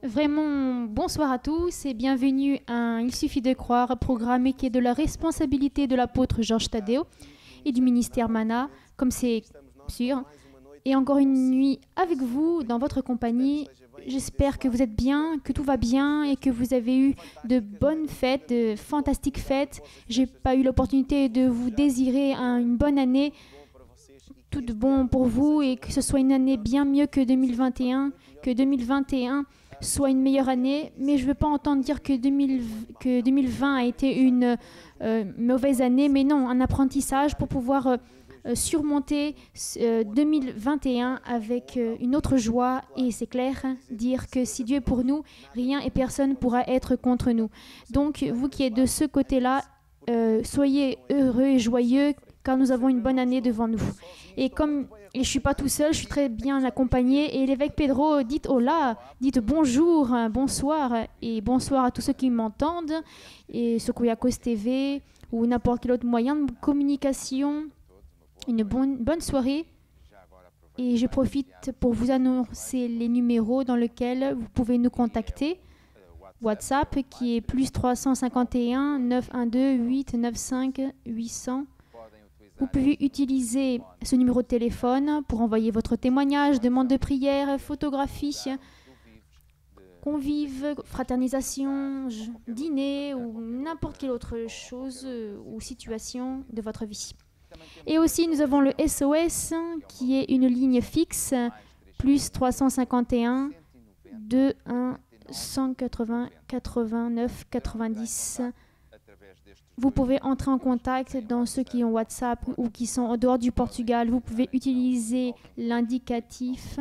Vraiment, bonsoir à tous et bienvenue à un Il suffit de croire, programme qui est de la responsabilité de l'apôtre Georges Tadeo et du ministère Mana, comme c'est sûr. Et encore une nuit avec vous, dans votre compagnie. J'espère que vous êtes bien, que tout va bien et que vous avez eu de bonnes fêtes, de fantastiques fêtes. J'ai pas eu l'opportunité de vous désirer une bonne année, tout de bon pour vous et que ce soit une année bien mieux que 2021, que 2021 soit une meilleure année, mais je ne veux pas entendre dire que 2020 a été une mauvaise année, mais non, un apprentissage pour pouvoir surmonter 2021 avec une autre joie, et c'est clair, dire que si Dieu est pour nous, rien et personne ne pourra être contre nous. Donc, vous qui êtes de ce côté-là, soyez heureux et joyeux, car nous avons une bonne année devant nous. Et comme je ne suis pas tout seul, je suis très bien accompagné. Et l'évêque Pedro, dites hola, dites bonjour, bonsoir, et bonsoir à tous ceux qui m'entendent, et Sokoyakos TV, ou n'importe quel autre moyen de communication. Une bonne soirée. Et je profite pour vous annoncer les numéros dans lesquels vous pouvez nous contacter. WhatsApp qui est plus 351 912 895 800. Vous pouvez utiliser ce numéro de téléphone pour envoyer votre témoignage, demande de prière, photographie, convives, fraternisation, dîner ou n'importe quelle autre chose ou situation de votre vie. Et aussi, nous avons le SOS qui est une ligne fixe, plus 351 21 180 89 90. Vous pouvez entrer en contact dans ceux qui ont WhatsApp ou qui sont en dehors du Portugal. Vous pouvez utiliser l'indicatif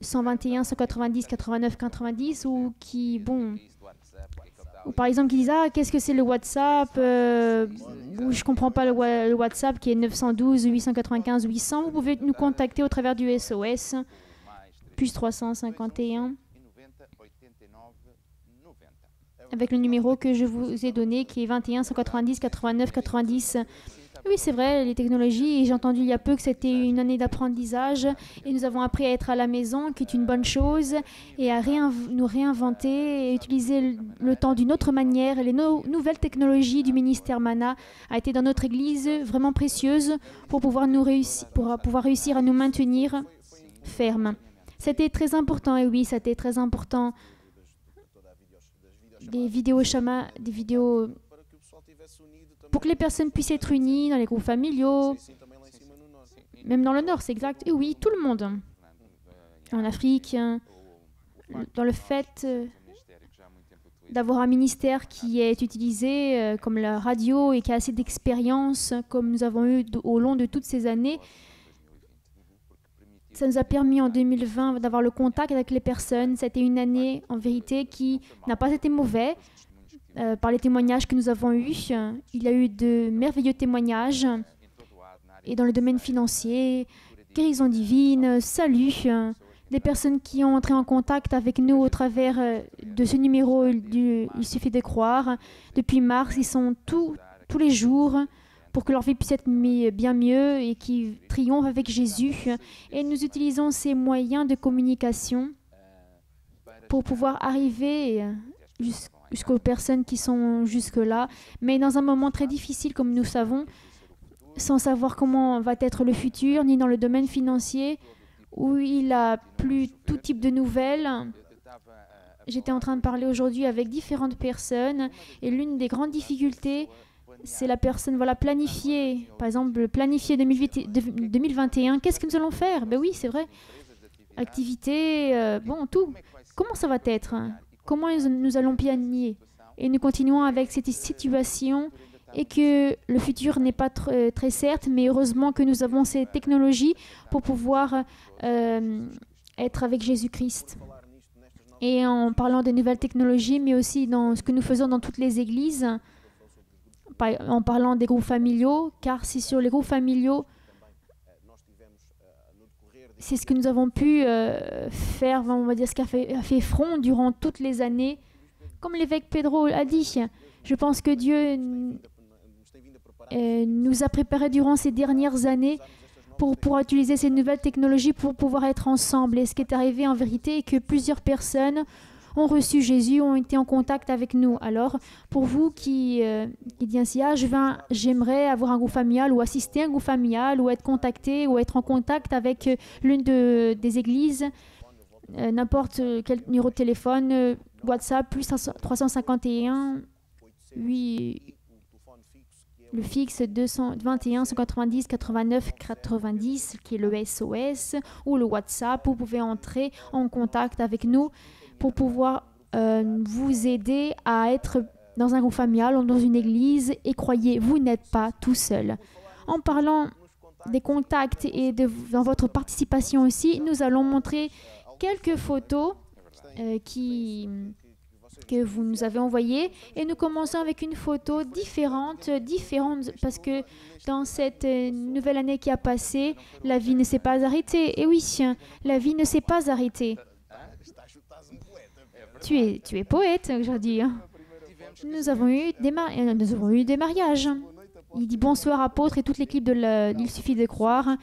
121 190 89 90 ou qui, bon, ou par exemple qui disent « Ah, qu'est-ce que c'est le WhatsApp ou je ne comprends pas le WhatsApp qui est 912 895 800 ». Vous pouvez nous contacter au travers du SOS, plus 351, avec le numéro que je vous ai donné, qui est 21 190 89 90. Oui, c'est vrai, les technologies, et j'ai entendu il y a peu que c'était une année d'apprentissage, et nous avons appris à être à la maison, qui est une bonne chose, et à nous réinventer, et utiliser le temps d'une autre manière. Et les nouvelles technologies du ministère Mana a été dans notre Église vraiment précieuse pour pouvoir réussir à nous maintenir fermes. C'était très important, et oui, c'était très important. Des vidéos pour que les personnes puissent être unies dans les groupes familiaux, même dans le Nord, c'est exact. Et oui, tout le monde. En Afrique, dans le fait d'avoir un ministère qui est utilisé comme la radio et qui a assez d'expérience, comme nous avons eu au long de toutes ces années, ça nous a permis en 2020 d'avoir le contact avec les personnes. C'était une année, en vérité, qui n'a pas été mauvaise. Par les témoignages que nous avons eus, il y a eu de merveilleux témoignages. Et dans le domaine financier, guérison divine, salut, des personnes qui ont entré en contact avec nous au travers de ce numéro Il suffit de croire. Depuis mars, ils sont tous les jours pour que leur vie puisse être bien mieux et qu'ils triomphent avec Jésus. Et nous utilisons ces moyens de communication pour pouvoir arriver jusqu'aux personnes qui sont jusque-là, mais dans un moment très difficile comme nous savons, sans savoir comment va être le futur, ni dans le domaine financier, où il n'a plus tout type de nouvelles. J'étais en train de parler aujourd'hui avec différentes personnes, et l'une des grandes difficultés, c'est la personne, voilà, planifier, par exemple, planifier 2021, qu'est-ce que nous allons faire? Ben oui, c'est vrai. Activité, bon, tout. Comment ça va être? Comment nous allons planifier? Et nous continuons avec cette situation et que le futur n'est pas très certain, mais heureusement que nous avons ces technologies pour pouvoir être avec Jésus-Christ. Et en parlant des nouvelles technologies, mais aussi dans ce que nous faisons dans toutes les églises, en parlant des groupes familiaux, car c'est sur les groupes familiaux, c'est ce que nous avons pu faire, on va dire, ce qui a fait front durant toutes les années. Comme l'évêque Pedro a dit, je pense que Dieu nous a préparés durant ces dernières années pour pouvoir utiliser ces nouvelles technologies pour pouvoir être ensemble. Et ce qui est arrivé en vérité est que plusieurs personnes ont reçu Jésus, ont été en contact avec nous. Alors, pour vous qui dites ainsi, ah, j'aimerais avoir un groupe familial ou assister à un groupe familial ou être contacté ou être en contact avec l'une des églises, n'importe quel numéro de téléphone, WhatsApp, plus 351, 8, le fixe 221 190 89 90, qui est le SOS, ou le WhatsApp, vous pouvez entrer en contact avec nous pour pouvoir vous aider à être dans un groupe familial ou dans une église. Et croyez, vous n'êtes pas tout seul. En parlant des contacts et dans votre participation aussi, nous allons montrer quelques photos que vous nous avez envoyées. Et nous commençons avec une photo différente parce que dans cette nouvelle année qui a passé, la vie ne s'est pas arrêtée. Et oui, la vie ne s'est pas arrêtée. Tu es poète aujourd'hui. Nous avons eu des mariages. Il dit bonsoir apôtre et toute l'équipe de Il suffit de croire.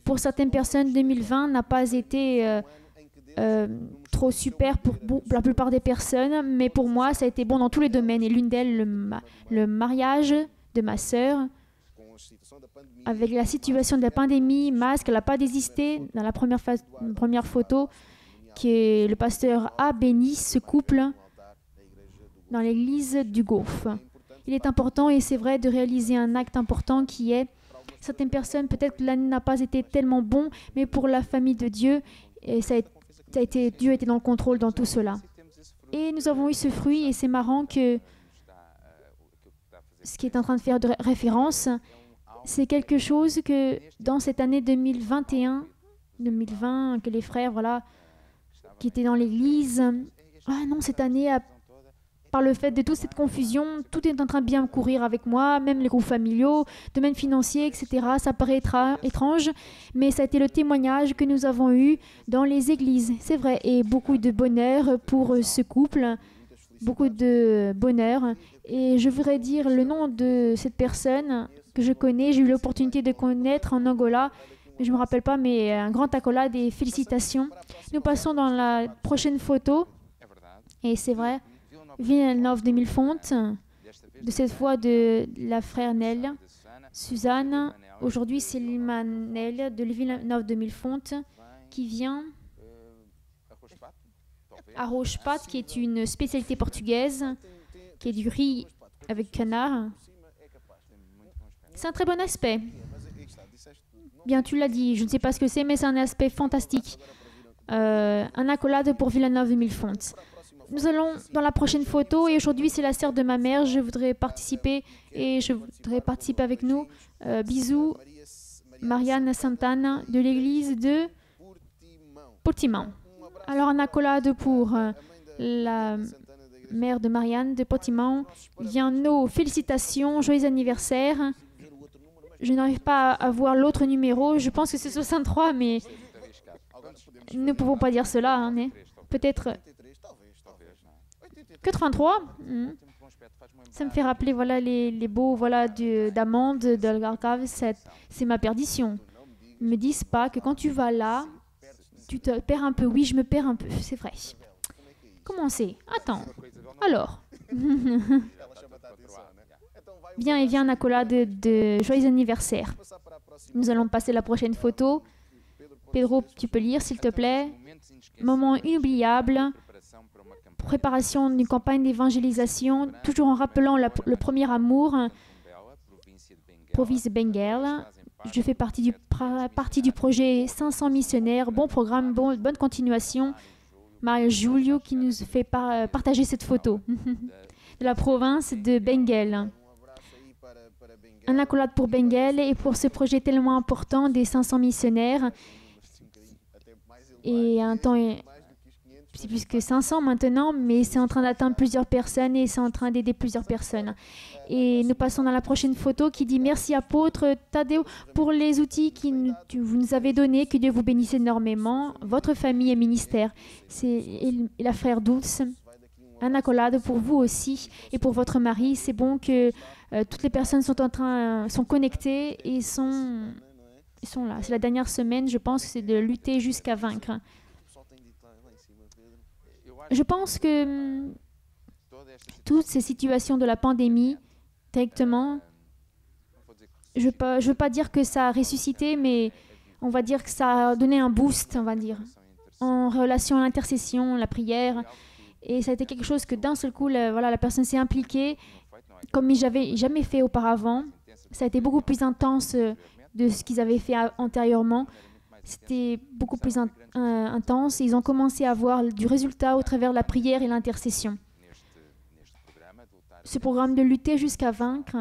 Pour certaines personnes, 2020 n'a pas été trop super pour la plupart des personnes, mais pour moi, ça a été bon dans tous les domaines. Et l'une d'elles, le mariage de ma sœur, avec la situation de la pandémie, masque, elle n'a pas désisté. Dans la première photo, que le pasteur a béni ce couple dans l'église du Golfe. Il est important, et c'est vrai, de réaliser un acte important qui est, certaines personnes, peut-être que l'année n'a pas été tellement bon, mais pour la famille de Dieu, et Dieu était dans le contrôle dans tout cela. Et nous avons eu ce fruit, et c'est marrant que ce qui est en train de faire de référence, c'est quelque chose que dans cette année 2021, 2020, que les frères, voilà, qui étaient dans l'église, ah non, cette année, par le fait de toute cette confusion, tout est en train de bien courir avec moi, même les groupes familiaux, domaine financier, etc. Ça paraît étrange, mais ça a été le témoignage que nous avons eu dans les églises. C'est vrai, et beaucoup de bonheur pour ce couple, beaucoup de bonheur. Et je voudrais dire le nom de cette personne que je connais, j'ai eu l'opportunité de connaître en Angola, mais je ne me rappelle pas, mais un grand accolade et félicitations. Nous passons dans la prochaine photo, et c'est vrai, Villeneuve 2000 Fontes, de cette fois de la frère Nel, Suzanne. Aujourd'hui, c'est Limanel de Villeneuve 2000 Fontes qui vient à Rochepat, qui est une spécialité portugaise, qui est du riz avec canard. C'est un très bon aspect. Bien, tu l'as dit, je ne sais pas ce que c'est, mais c'est un aspect fantastique. Un accolade pour Villeneuve 2000 Fontes. Nous allons dans la prochaine photo, et aujourd'hui c'est la sœur de ma mère. Je voudrais participer avec nous. Bisous, Marianne Santana de l'église de Portimão. Alors un accolade pour la mère de Marianne de Portimão. Bien, nos félicitations, joyeux anniversaire. Je n'arrive pas à voir l'autre numéro, je pense que c'est 63, mais nous ne pouvons pas dire cela. Hein, peut-être 83. Ça me fait rappeler voilà, les beaux voilà, d'Amande, d'Algarve. C'est ma perdition. Ne me disent pas que quand tu vas là, tu te perds un peu. Oui, je me perds un peu, c'est vrai. Comment c'est? Attends. Alors. Bien, et vient un accolade de joyeux anniversaire. Nous allons passer la prochaine photo. Pedro, tu peux lire, s'il te plaît. Moment inoubliable. Préparation d'une campagne d'évangélisation, toujours en rappelant le premier amour. Province de Benguela. Je fais partie du projet 500 missionnaires. Bon programme, bonne continuation. Mario Julio qui nous fait partager cette photo de la province de Benguela. Un accolade pour Benguela et pour ce projet tellement important des 500 missionnaires. Et un temps, c'est plus que 500 maintenant, mais c'est en train d'atteindre plusieurs personnes et c'est en train d'aider plusieurs personnes. Et nous passons dans la prochaine photo qui dit « Merci apôtre Tadeo pour les outils que vous nous avez donnés, que Dieu vous bénisse énormément, votre famille et ministère. » C'est la frère Dulce. Un accolade pour vous aussi et pour votre mari. C'est bon que toutes les personnes sont connectées et sont ils sont là. C'est la dernière semaine, je pense que c'est de lutter jusqu'à vaincre. Je pense que toutes ces situations de la pandémie, directement, je ne veux pas dire que ça a ressuscité, mais on va dire que ça a donné un boost, on va dire, en relation à l'intercession, la prière. Et ça a été quelque chose que d'un seul coup, la personne s'est impliquée comme ils n'avaient jamais fait auparavant. Ça a été beaucoup plus intense de ce qu'ils avaient fait antérieurement. C'était beaucoup plus intense. Ils ont commencé à voir du résultat au travers de la prière et l'intercession. Ce programme de lutter jusqu'à vaincre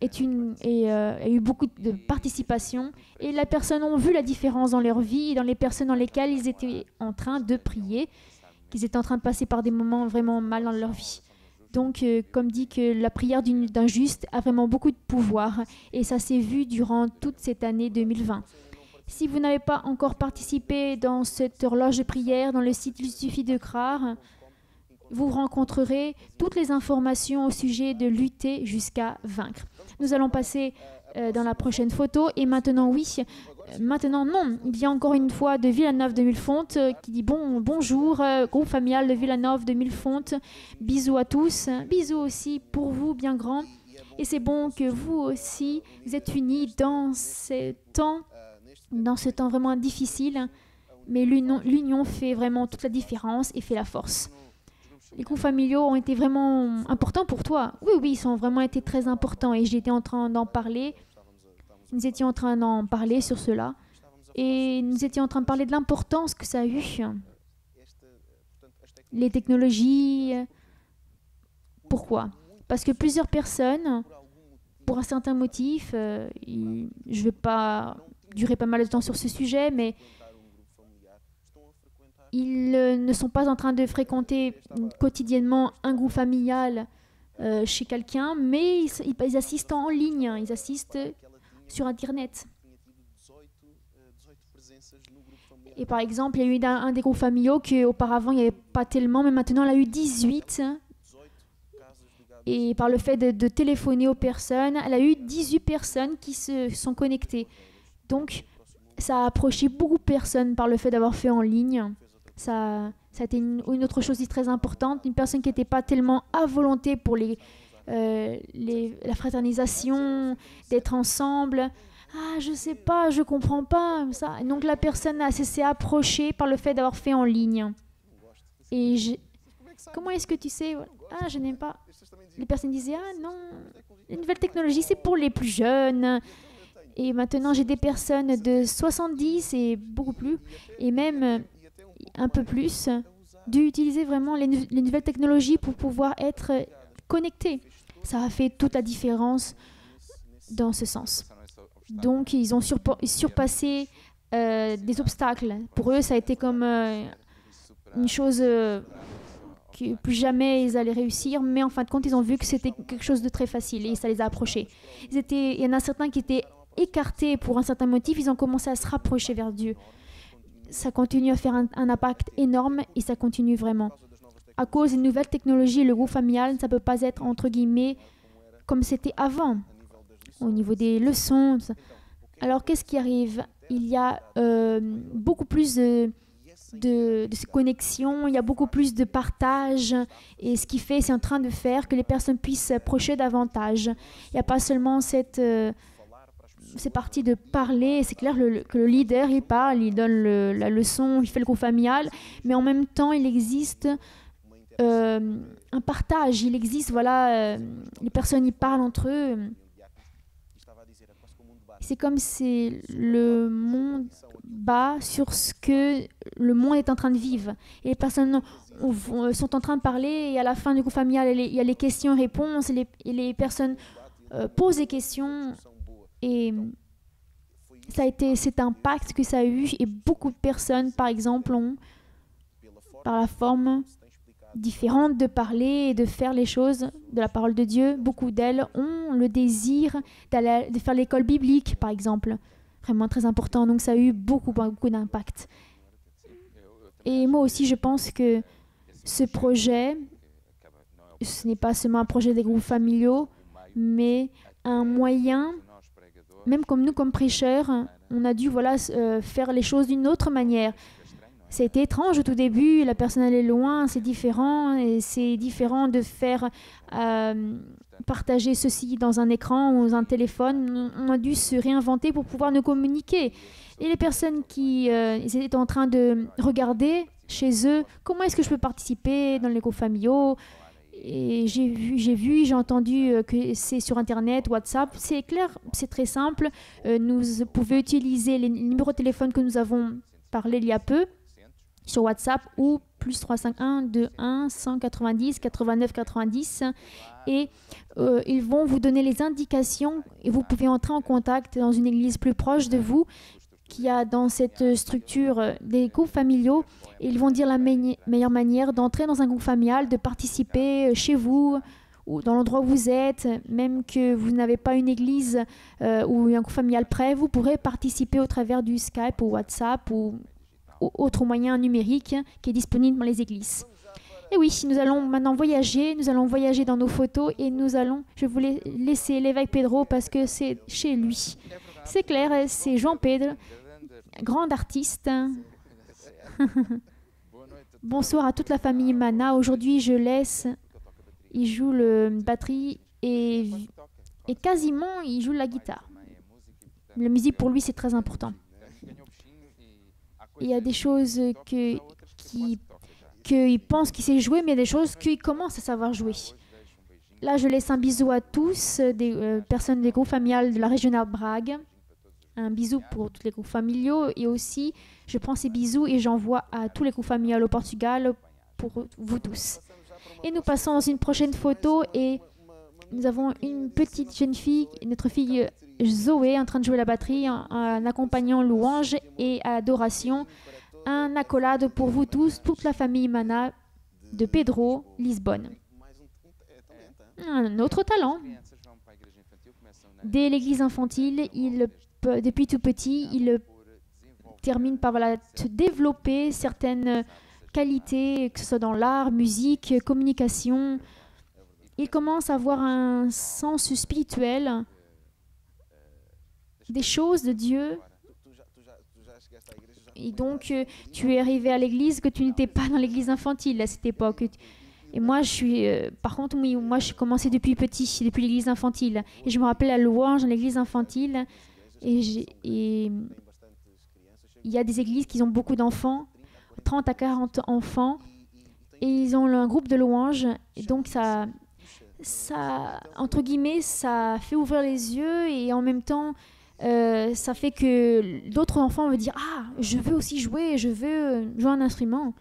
a eu beaucoup de participation et les personnes ont vu la différence dans leur vie et dans les personnes dans lesquelles ils étaient en train de prier, qu'ils étaient en train de passer par des moments vraiment mal dans leur vie. Donc, comme dit que la prière d'un juste a vraiment beaucoup de pouvoir et ça s'est vu durant toute cette année 2020. Si vous n'avez pas encore participé dans cette horloge de prière, dans le site Il suffit de croire, vous rencontrerez toutes les informations au sujet de lutter jusqu'à vaincre. Nous allons passer dans la prochaine photo. Et maintenant, oui, maintenant, non. Il y a encore une fois de Villanova de Millefontes qui dit bonjour, groupe familial de Villanova de Millefontes. Bisous à tous. Bisous aussi pour vous, bien grand. Et c'est bon que vous aussi, vous êtes unis dans ce temps vraiment difficile. Mais l'union fait vraiment toute la différence et fait la force. Les groupes familiaux ont été vraiment importants pour toi. Oui, ils ont vraiment été très importants et j'étais en train d'en parler. Nous étions en train d'en parler sur cela et nous étions en train de parler de l'importance que ça a eu. Les technologies. Pourquoi? Parce que plusieurs personnes, pour un certain motif, je ne vais pas durer pas mal de temps sur ce sujet, mais ils ne sont pas en train de fréquenter quotidiennement un groupe familial chez quelqu'un, mais ils assistent en ligne, ils assistent sur Internet. Et par exemple, il y a eu un des groupes familiaux qu'auparavant, il n'y avait pas tellement, mais maintenant, il y a eu 18. Et par le fait de téléphoner aux personnes, elle a eu 18 personnes qui se sont connectées. Donc, ça a approché beaucoup de personnes par le fait d'avoir fait en ligne. Ça a été une autre chose très importante. Une personne qui n'était pas tellement à volonté pour la fraternisation, d'être ensemble. Ah, je sais pas, je comprends pas. Ça. Donc la personne s'est approchée par le fait d'avoir fait en ligne. Et comment est-ce que tu sais? Ah, je n'aime pas. Les personnes disaient, ah non, les nouvelles technologies, c'est pour les plus jeunes. Et maintenant, j'ai des personnes de 70 et beaucoup plus, et même un peu plus, d'utiliser vraiment les nouvelles technologies pour pouvoir être connectés. Ça a fait toute la différence dans ce sens. Donc, ils ont surpassé des obstacles. Pour eux, ça a été comme une chose que plus jamais ils allaient réussir, mais en fin de compte, ils ont vu que c'était quelque chose de très facile et ça les a approchés. Il y en a certains qui étaient écartés pour un certain motif, ils ont commencé à se rapprocher vers Dieu. Ça continue à faire un impact énorme et ça continue vraiment. À cause des nouvelles technologies, le groupe familial, ça ne peut pas être, entre guillemets, comme c'était avant, au niveau des leçons. Alors, qu'est-ce qui arrive? Il y a beaucoup plus de connexion, il y a beaucoup plus de partage et ce qui fait, c'est en train de faire que les personnes puissent s'approcher davantage. Il n'y a pas seulement cette partie de parler, c'est clair que le leader, il parle, il donne la leçon, il fait le groupe familial, mais en même temps, il existe un partage, il existe, les personnes, ils parlent entre eux. C'est comme si le monde bat sur ce que le monde est en train de vivre. Et les personnes sont en train de parler et à la fin du groupe familial, il y a les questions-réponses et les personnes posent des questions et ça a été cet impact que ça a eu et beaucoup de personnes, par exemple, ont, par la forme différente de parler et de faire les choses de la parole de Dieu, beaucoup d'elles ont le désir de faire l'école biblique, par exemple. Vraiment très important. Donc ça a eu beaucoup d'impact. Et moi aussi, je pense que ce projet, ce n'est pas seulement un projet des groupes familiaux, mais un moyen même comme nous, comme prêcheurs, on a dû voilà, faire les choses d'une autre manière. C'était étrange au tout début, la personne elle est loin, c'est différent, et c'est différent de faire partager ceci dans un écran ou dans un téléphone. On a dû se réinventer pour pouvoir nous communiquer. Et les personnes qui ils étaient en train de regarder chez eux, comment est-ce que je peux participer dans les groupes familiaux? Et j'ai entendu que c'est sur Internet, WhatsApp. C'est clair, c'est très simple. Vous pouvez utiliser les numéros de téléphone que nous avons parlé il y a peu sur WhatsApp ou plus 351 21 190 89 90 et ils vont vous donner les indications et vous pouvez entrer en contact dans une église plus proche de vous qui a dans cette structure des groupes familiaux. Et ils vont dire la meilleure manière d'entrer dans un groupe familial, de participer chez vous ou dans l'endroit où vous êtes, même que vous n'avez pas une église ou un groupe familial près, vous pourrez participer au travers du Skype ou WhatsApp ou autre moyen numérique qui est disponible dans les églises. Et oui, nous allons maintenant voyager, dans nos photos et je voulais laisser l'évêque Pedro parce que c'est chez lui. C'est clair, c'est Jean Pedro, grand artiste. Bonsoir à toute la famille Mana. Aujourd'hui, il joue le batterie et quasiment il joue la guitare. La musique pour lui, c'est très important. Il y a des choses qu'il pense qu'il sait jouer, mais il y a des choses qu'il commence à savoir jouer. Là, je laisse un bisou à tous, des personnes des groupes familiales de la régionale Brague. Un bisou pour tous les groupes familiaux. Et aussi, je prends ces bisous et j'envoie à tous les groupes familiaux au Portugal pour vous tous. Et nous passons dans une prochaine photo et nous avons une petite jeune fille, notre fille Zoé, en train de jouer la batterie en accompagnant louange et adoration. Un accolade pour vous tous, toute la famille Mana de Pedro, Lisbonne. Un autre talent. Dès l'église infantile, depuis tout petit, il termine par se développer certaines qualités, que ce soit dans l'art, musique, communication. Il commence à avoir un sens spirituel des choses de Dieu. Et donc, tu es arrivé à l'église que tu n'étais pas dans l'église infantile à cette époque. Et moi, par contre, oui, moi, je commençais depuis petit, depuis l'église infantile. Et je me rappelle la louange dans l'église infantile. Et il y a des églises qui ont beaucoup d'enfants, 30 à 40 enfants. Et ils ont un groupe de louange. Et donc, ça, entre guillemets, ça fait ouvrir les yeux et en même temps, ça fait que d'autres enfants vont dire « Ah, je veux aussi jouer, je veux jouer un instrument. »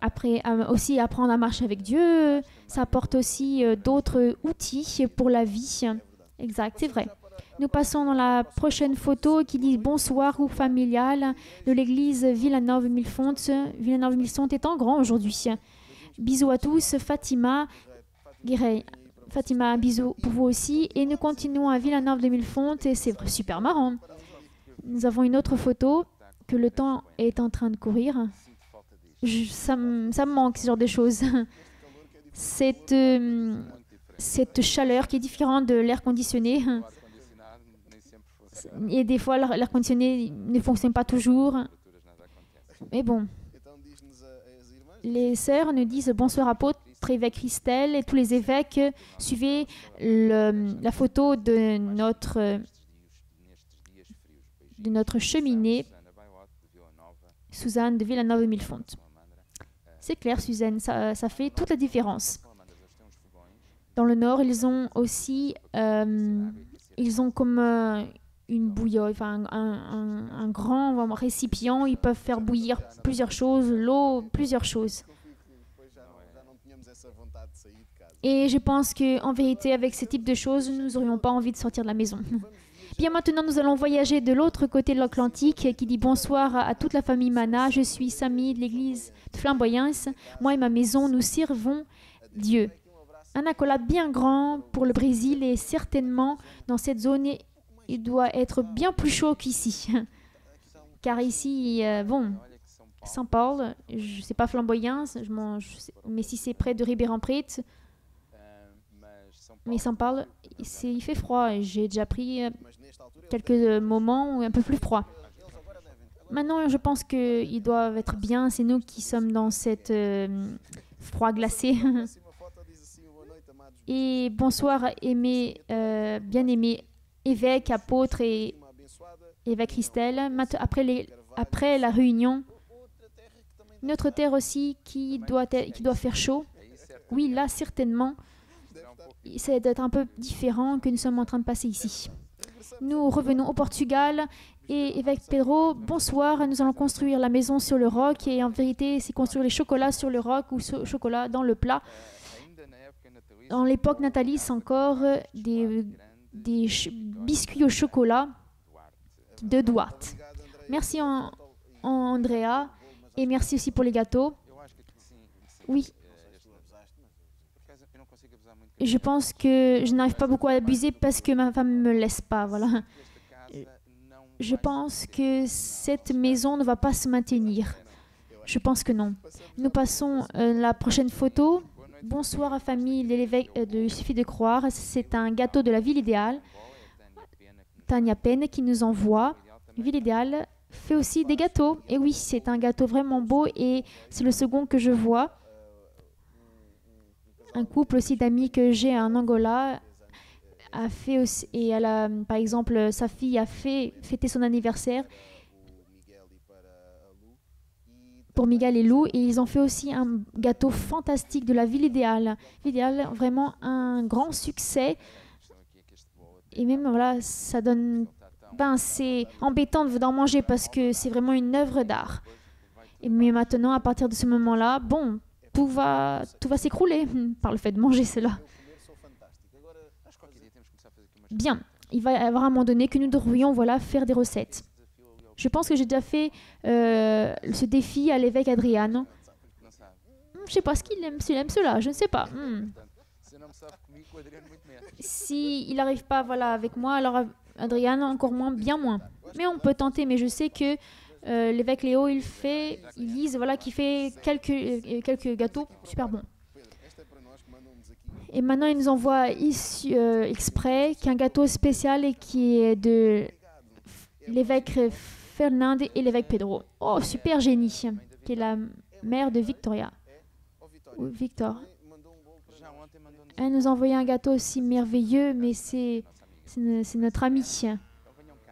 Après, aussi apprendre à marcher avec Dieu, ça apporte aussi d'autres outils pour la vie. Exact, c'est vrai. Nous passons dans la prochaine photo qui dit « Bonsoir, groupe familial de l'église Villanove-Milfonte. Villanove-Milfonte est en grand aujourd'hui. » Bisous à tous, Fatima, Guirey. Fatima, un bisou pour vous aussi. Et nous continuons à Villanove de Milfonte et c'est super marrant. Nous avons une autre photo que le temps est en train de courir. Ça me manque, ce genre de choses. Cette chaleur qui est différente de l'air conditionné. Et des fois, l'air conditionné ne fonctionne pas toujours. Mais bon. Les sœurs nous disent bonsoir apôtre, évêque Christelle et tous les évêques. Suivez la photo de notre cheminée, Suzanne de Villanove-Milfonte. C'est clair, Suzanne, ça fait toute la différence. Dans le nord, ils ont aussi comme une bouillotte, enfin un grand récipient. Ils peuvent faire bouillir plusieurs choses, l'eau, plusieurs choses. Et je pense qu'en vérité, avec ce type de choses, nous n'aurions pas envie de sortir de la maison. Bien, maintenant, nous allons voyager de l'autre côté de l'Atlantique, qui dit bonsoir à toute la famille Mana. Je suis Samy de l'église de Flamboyance. Moi et ma maison, nous servons Dieu. Un accolade bien grand pour le Brésil et certainement dans cette zone, il doit être bien plus chaud qu'ici. Car ici, Saint-Paul, je ne sais pas Flamboyance, mais si c'est près de Ribeirão Preto, mais il s'en parle, il fait froid. J'ai déjà pris quelques moments un peu plus froid. Maintenant, je pense qu'ils doivent être bien. C'est nous qui sommes dans cette froid glacé. Et bonsoir, bien-aimés évêques, apôtres et évêque Christelle. Après la réunion, notre terre aussi qui doit faire chaud. Oui, là, certainement, ça doit être un peu différent que nous sommes en train de passer ici. Nous revenons au Portugal et évêque Pedro, bonsoir, nous allons construire la maison sur le roc et en vérité, c'est construire les chocolats sur le roc ou chocolat dans le plat. Dans l'époque natalice encore, des biscuits au chocolat de Duarte. Merci Andrea et merci aussi pour les gâteaux. Oui. Je pense que je n'arrive pas beaucoup à abuser parce que ma femme ne me laisse pas. Voilà. Je pense que cette maison ne va pas se maintenir. Je pense que non. Nous passons la prochaine photo. Bonsoir à famille de l'évêque Il suffit de croire. C'est un gâteau de la ville idéale. Tania Penn qui nous envoie. Ville idéale fait aussi des gâteaux. Et oui, c'est un gâteau vraiment beau et c'est le second que je vois. Un couple aussi d'amis que j'ai en Angola a fait aussi, et par exemple, sa fille a fêté son anniversaire pour Miguel et Lou et ils ont fait aussi un gâteau fantastique de la ville idéale. L'idéal, vraiment un grand succès. Et même, voilà, ça donne... c'est embêtant d'en manger parce que c'est vraiment une œuvre d'art. Mais maintenant, à partir de ce moment-là, bon, tout va s'écrouler par le fait de manger cela. Bien, il va y avoir un moment donné que nous devrions faire des recettes. Je pense que j'ai déjà fait ce défi à l'évêque Adriano. Je ne sais pas s'il aime cela, je ne sais pas. S'il n'arrive pas avec moi, alors Adriano encore moins, bien moins. Mais on peut tenter, mais je sais que l'évêque Léo, il fait quelques gâteaux super bons. Et maintenant, il nous envoie exprès qu'un gâteau spécial et qui est de l'évêque Fernande et l'évêque Pedro. Oh, super génie, qui est la mère de Victoria. Ou Victor. Elle nous a envoyé un gâteau aussi merveilleux, mais c'est notre ami.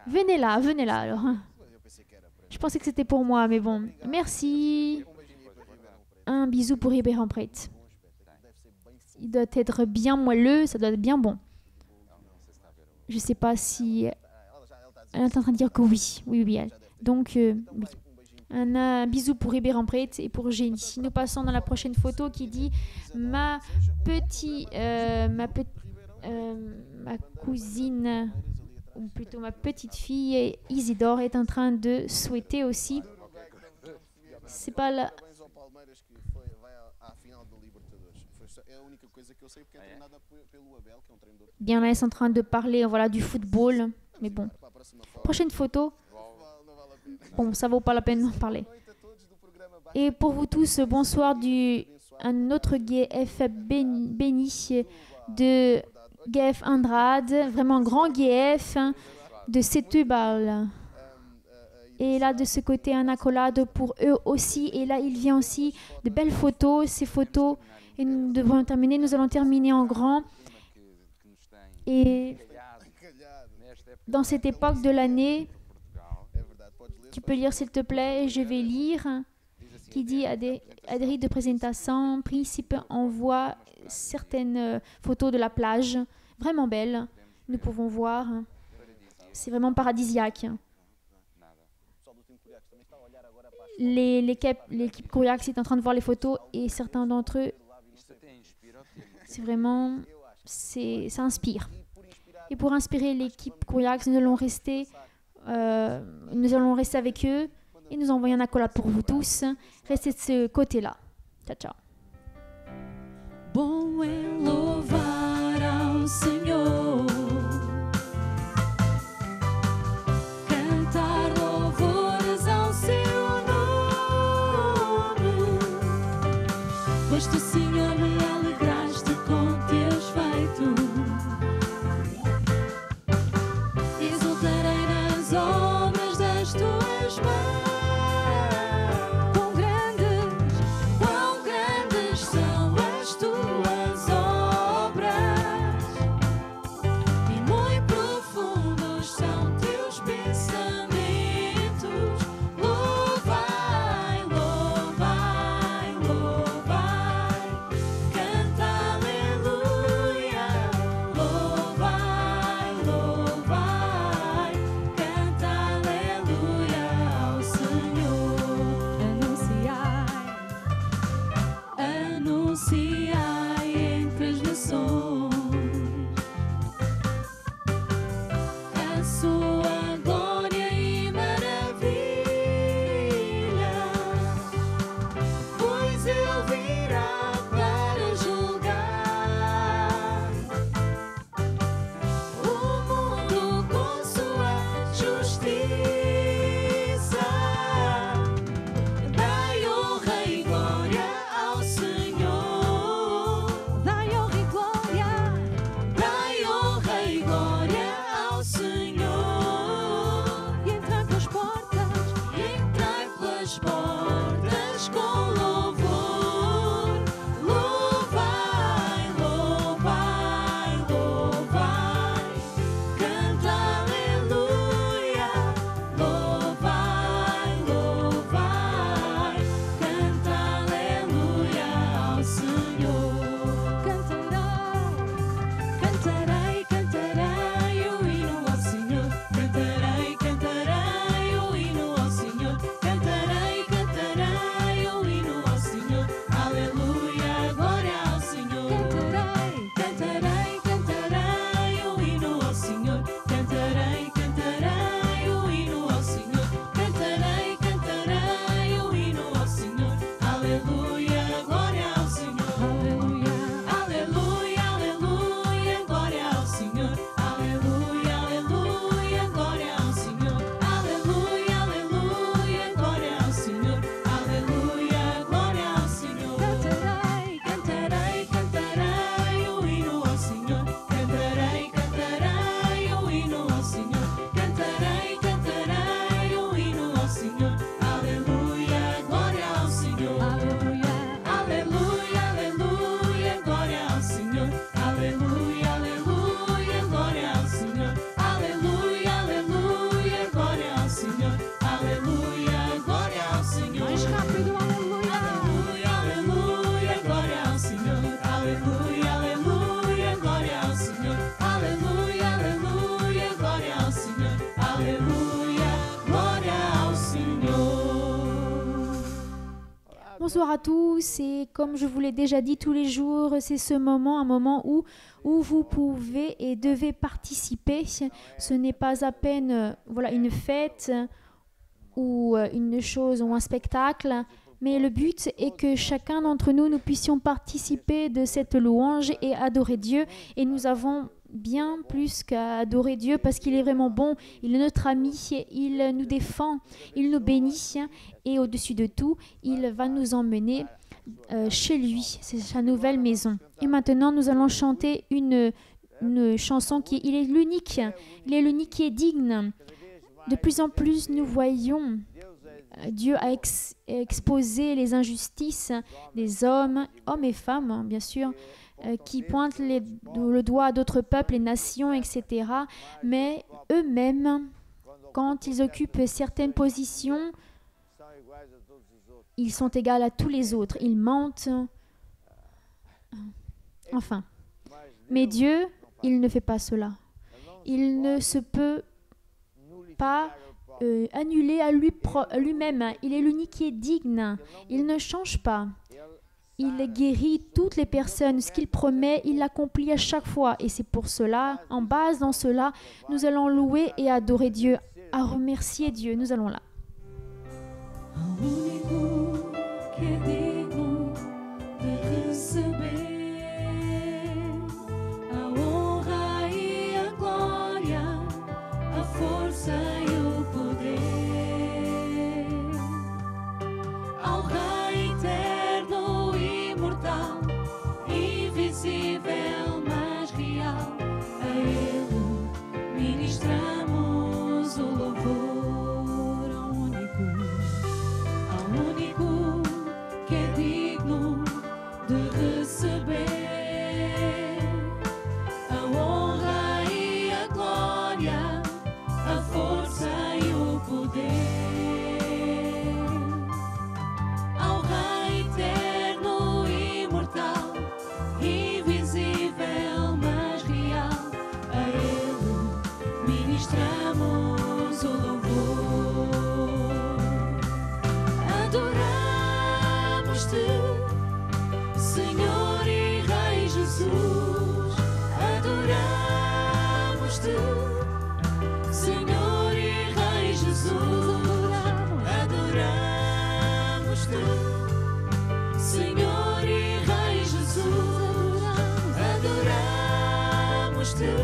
Venez là alors. Je pensais que c'était pour moi, mais bon. Merci. Un bisou pour Ribeirão Preto. Il doit être bien moelleux, ça doit être bien bon. Je ne sais pas si... Elle est en train de dire que oui. Oui, elle. Donc, oui. Un bisou pour Ribeirão Preto et pour Génie. Nous passons dans la prochaine photo qui dit ma cousine, ou plutôt ma petite fille Isidore est en train de souhaiter aussi. C'est pas la... Bien là, ils sont en train de parler du football, mais bon. Prochaine photo. Bon, ça vaut pas la peine d'en parler. Et pour vous tous, bonsoir un autre GF béni de GF Andrade, vraiment grand GF de Setúbal. Et là, de ce côté, un accolade pour eux aussi. Et là, il vient aussi de belles photos. Ces photos, et nous allons terminer en grand. Et dans cette époque de l'année, tu peux lire s'il te plaît, je vais lire, qui dit à des rites de présentation, Principe envoie certaines photos de la plage, vraiment belles, nous pouvons voir, c'est vraiment paradisiaque. L'équipe Couriax est en train de voir les photos et certains d'entre eux, c'est vraiment, ça inspire. Et pour inspirer l'équipe Couriax, nous allons rester avec eux et nous envoyer un accolade pour vous tous. Restez de ce côté-là. Ciao, ciao. Bom é louvar ao Senhor, cantar louvores ao seu nome, pois tu, Senhor, me alegraste com teus feitos. as portas com louvor. Louvai, louvai, louvai. Canta aleluia. Louvai, louvai. Canta aleluia ao Senhor. Cantarei, cantarei o hino ao Senhor. Cantarei, cantarei o hino ao Senhor. Cantarei, cantarei o hino ao Senhor. Aleluia, glória ao Senhor. Cantarei, cantarei o hino ao Senhor. Cantarei, cantarei o hino ao Senhor. Cantarei, cantarei o hino ao Senhor. Aleluia, glória ao Senhor. Aleluia, aleluia, aleluia, glória ao Senhor. Aleluia, aleluia, glória ao Senhor. Aleluia, aleluia, glória ao Senhor. Aleluia, glória ao Senhor. Cantarei, cantarei, cantarei o hino ao Senhor. Cantarei, cantarei o hino ao Senhor. Cantarei, cantarei o hino ao Senhor. Aleluia, glória ao Senhor. Aleluia, aleluia, aleluia, glória ao Senhor. Aleluia, aleluia, glória ao Senhor. Aleluia, aleluia, glória ao Senhor. Aleluia, glória ao Senhor. Mais rápido, aleluia. Aleluia, aleluia, glória ao Senhor. Aleluia, aleluia, glória ao Senhor. Aleluia, aleluia, glória ao Senhor. Aleluia, glória ao Senhor. Bonsoir à tous et comme je vous l'ai déjà dit tous les jours, c'est ce moment, un moment où vous pouvez et devez participer. Ce n'est pas à peine voilà, une fête ou une chose ou un spectacle, mais le but est que chacun d'entre nous, nous puissions participer de cette louange et adorer Dieu. Et nous avons bien plus qu'à adorer Dieu parce qu'il est vraiment bon, il est notre ami, il nous défend, il nous bénit et au-dessus de tout, il va nous emmener chez lui, c'est sa nouvelle maison. Et maintenant, nous allons chanter une chanson qui il est l'unique qui est digne. De plus en plus, nous voyons Dieu a exposé les injustices des hommes et femmes, bien sûr, qui pointent le doigt à d'autres peuples, les nations, etc. Mais eux-mêmes, quand ils occupent certaines positions, ils sont égaux à tous les autres. Ils mentent. Enfin. Mais Dieu, il ne fait pas cela. Il ne se peut pas annuler à lui-même. Il est l'unique qui est digne. Il ne change pas. Il guérit toutes les personnes. Ce qu'il promet, il l'accomplit à chaque fois. Et c'est pour cela, en base dans cela, nous allons louer et adorer Dieu, à remercier Dieu. Nous allons là. Ao único que é digno de receber a honra e a glória, a força e o poder, ao Rei eterno, imortal, invisível, mas real, a Ele ministramos o louvor. Que é digno de receber a honra e a glória, a força e o poder, ao Rei eterno, imortal, invisível, mas real, a Ele ministramos o louvor. Senhor e Rei Jesus, adoramos-te, Senhor e Rei Jesus, adoramos-te, Senhor e Rei Jesus, adoramos-te,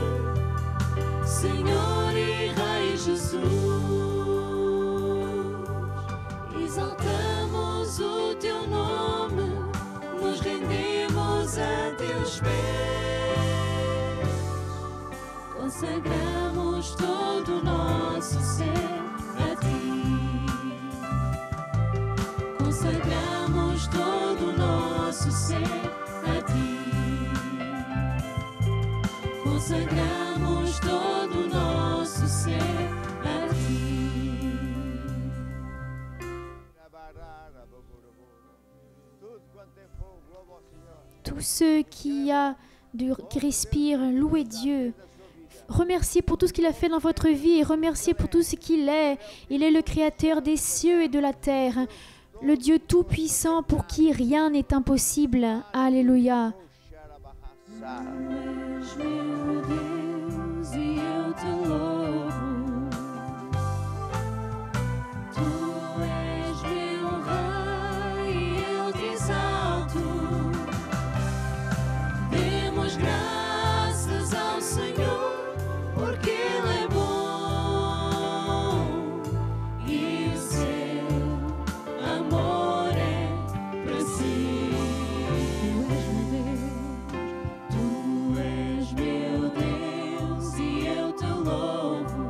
Senhor e Rei Jesus, exaltamos o teu nome, nos rendemos a teus pés, consagramos todo o nosso ser a ti. consagramos todo o nosso ser a ti. Consagramos todo o nosso ser a ti. Tous ceux qui respirent, louez Dieu. Remerciez pour tout ce qu'il a fait dans votre vie et remerciez pour tout ce qu'il est. Il est le créateur des cieux et de la terre, le Dieu tout-puissant pour qui rien n'est impossible. Alléluia. És meu Deus e eu te louvo. Tu és meu Rei e eu te exalto. Demos graças ao Senhor, porque Ele é bom e o seu amor é para si. Tu és meu Deus e eu te louvo.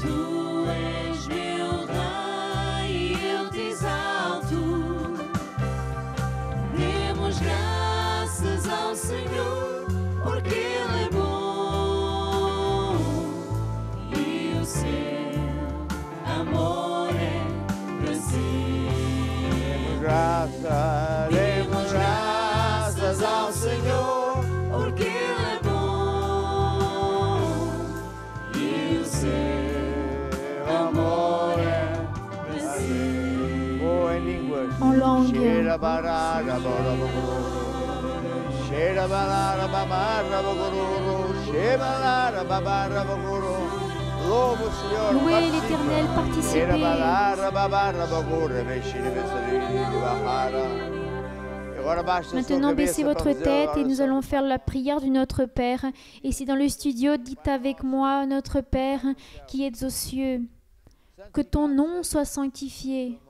Tu és meu Rei e eu te exalto. Demos graças ao Senhor, porque Ele é bom e o seu amor é para si. Demos graças ao Senhor, Porque Ele é bom e o seu amor é para si. ou em línguas. En langue. Cheira barara bagororo, cheira barara babara bagororo, cheira barara babara bagororo. Louve o Senhor. Louez l'Éternel, Cheira participez. barara babara bagororo, mexire bezerri bahara. Maintenant, baissez votre tête et nous allons faire la prière du Notre Père. Et si dans le studio, dites avec moi, Notre Père qui es aux cieux, que ton nom soit sanctifié,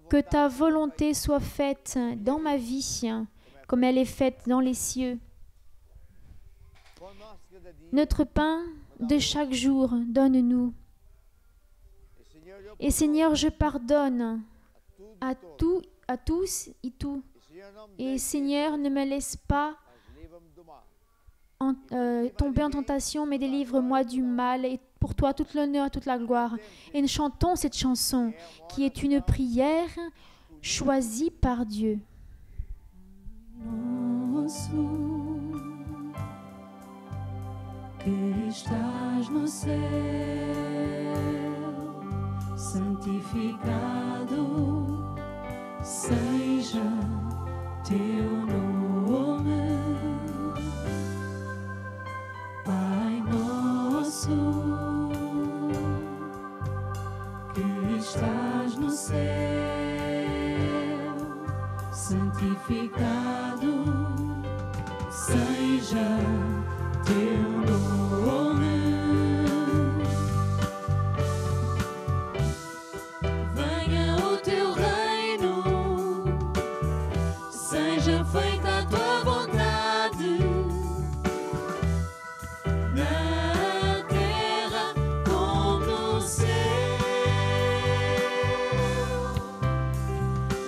que ta volonté soit faite dans ma vie, comme elle est faite dans les cieux. Notre pain de chaque jour, donne-nous. Et Seigneur, je pardonne à tous et tout. Et Seigneur, ne me laisse pas tomber en tentation, mais délivre-moi du mal. Et pour toi, toute l'honneur et toute la gloire. Et nous chantons cette chanson qui est une prière choisie par Dieu. Nosso, que estás no céu, santificado seja teu nome, Pai nosso, que estás no céu, santificado seja teu nome. Venha o teu reino, seja feita a tua vontade, na terra como no céu.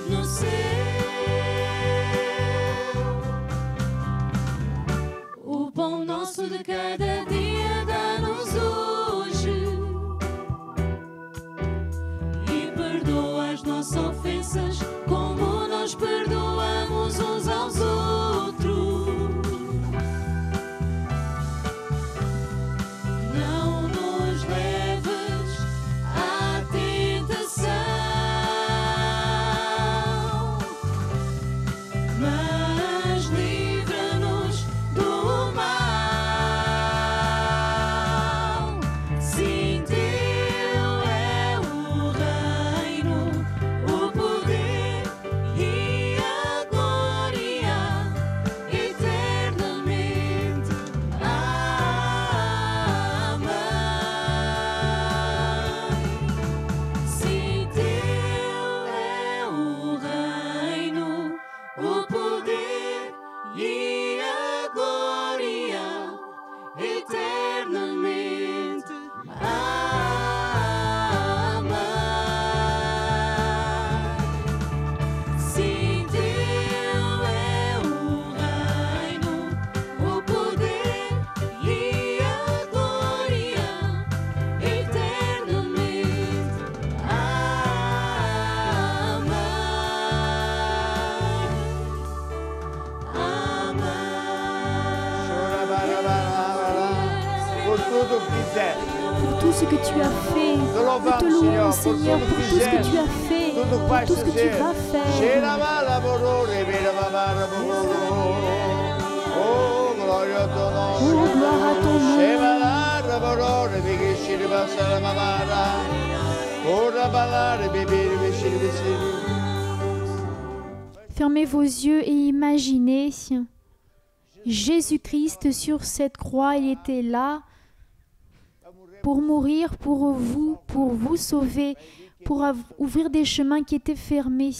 No céu. O pão nosso de cada dia dá-nos hoje, e perdoa as nossas ofensas como nós perdoamos uns aos outros. Não nos leves à tentação, mas livra-nos do mal. Sim, teu é o reino, o poder e a ce que tu as fait. Te Nous louvamos, te louons, Senhor, Seigneur, por pour tudo tout que ce que tu fizeste. as fait, Tudo que pour vais tout ce que tu fazer. vas faire. Cheira mala borore, vira babara bororo. Oh, glória ao teu nome. Oh, gloire à ton nom. Chevala borore, vigi shiri basara babara. Ora balare, bibiri bishiri bishiri. Fermez vos yeux et imaginez Jésus-Christ sur cette croix. Il était là pour mourir pour vous sauver, pour ouvrir des chemins qui étaient fermés.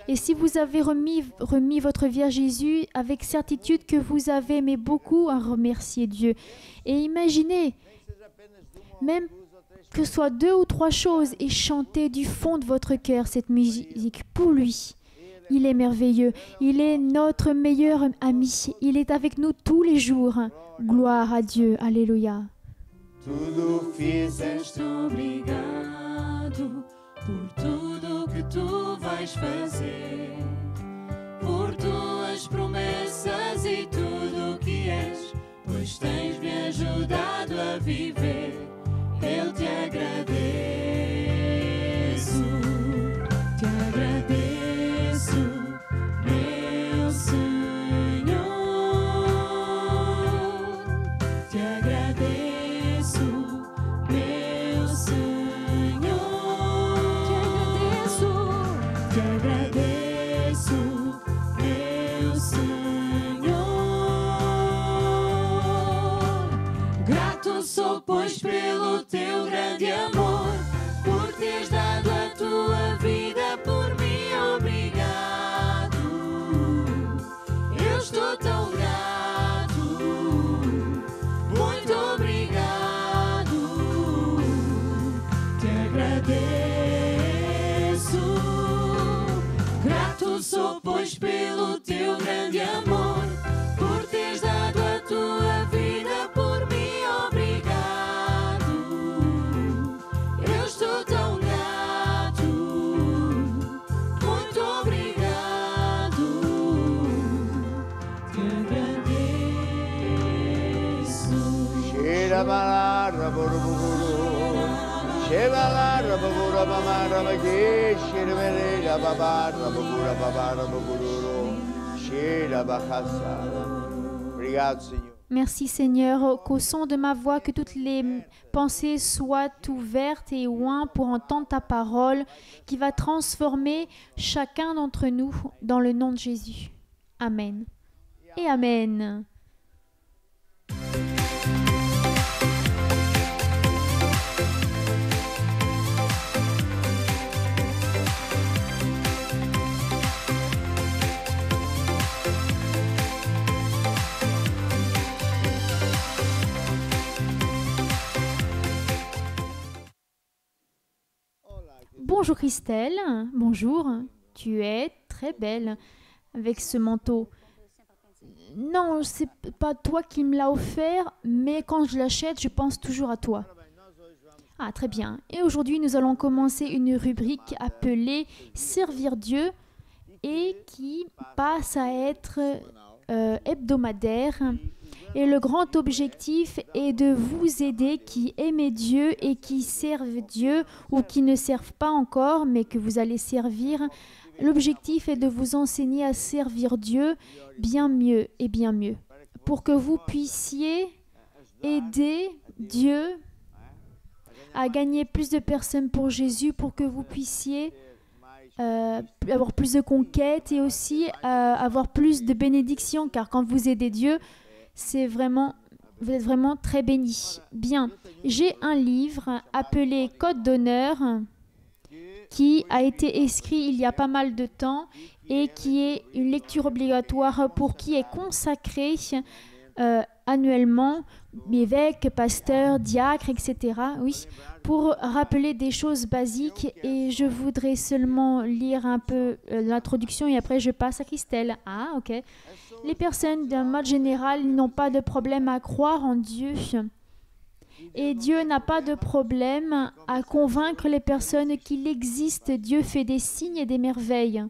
Et si vous avez remis votre vie à Jésus, avec certitude que vous avez mais beaucoup à remercier Dieu. Et imaginez, même que ce soit 2 ou 3 choses, et chantez du fond de votre cœur cette musique pour lui. Il est merveilleux. Il est notre meilleur ami. Il est avec nous tous les jours. Gloire à Dieu. Alléluia. Tudo fizeste. Obrigado por tudo que tu vais fazer, por tuas promessas e tudo que és, pois tens me ajudado a viver. Eu te agradeço, meu Senhor, te agradeço, meu Senhor, te agradeço, meu Senhor. Grato sou, pois, pelo teu grande amor, por teres dado a tua vida por mim. Obrigado, eu estou tão grato, muito obrigado, te agradeço. Grato sou, pois, pelo teu grande amor, por teres dado a tua vida por mim. Obrigado, eu estou tão grato, muito obrigado, te agradeço. Cheira balara boroboro. Chevalara babura mamara magi. Cheira merera babara baburu. Cheira bachassa. Obrigado, Senhor. Merci Seigneur, qu'au son de ma voix, que toutes les pensées soient ouvertes et ouïes pour entendre ta parole qui va transformer chacun d'entre nous dans le nom de Jésus. Amen. Et Amen. Bonjour Christelle, bonjour, tu es très belle avec ce manteau. Non, c'est pas toi qui me l'as offert, mais quand je l'achète, je pense toujours à toi. Ah, très bien. Et aujourd'hui, nous allons commencer une rubrique appelée « Servir Dieu » et qui passe à être hebdomadaire. Et le grand objectif est de vous aider qui aimez Dieu et qui servent Dieu ou qui ne servent pas encore, mais que vous allez servir. L'objectif est de vous enseigner à servir Dieu bien mieux et bien mieux, pour que vous puissiez aider Dieu à gagner plus de personnes pour Jésus, pour que vous puissiez avoir plus de conquêtes et aussi avoir plus de bénédictions, car quand vous aidez Dieu, vous êtes vraiment très bénis. Bien, j'ai un livre appelé Code d'honneur qui a été écrit il y a pas mal de temps et qui est une lecture obligatoire pour qui est consacré annuellement, évêques, pasteurs, diacres, etc. Oui, pour rappeler des choses basiques. Et je voudrais seulement lire un peu l'introduction et après je passe à Christelle. Ah, ok. Les personnes d'un mode général n'ont pas de problème à croire en Dieu. Et Dieu n'a pas de problème à convaincre les personnes qu'il existe. Dieu fait des signes et des merveilles.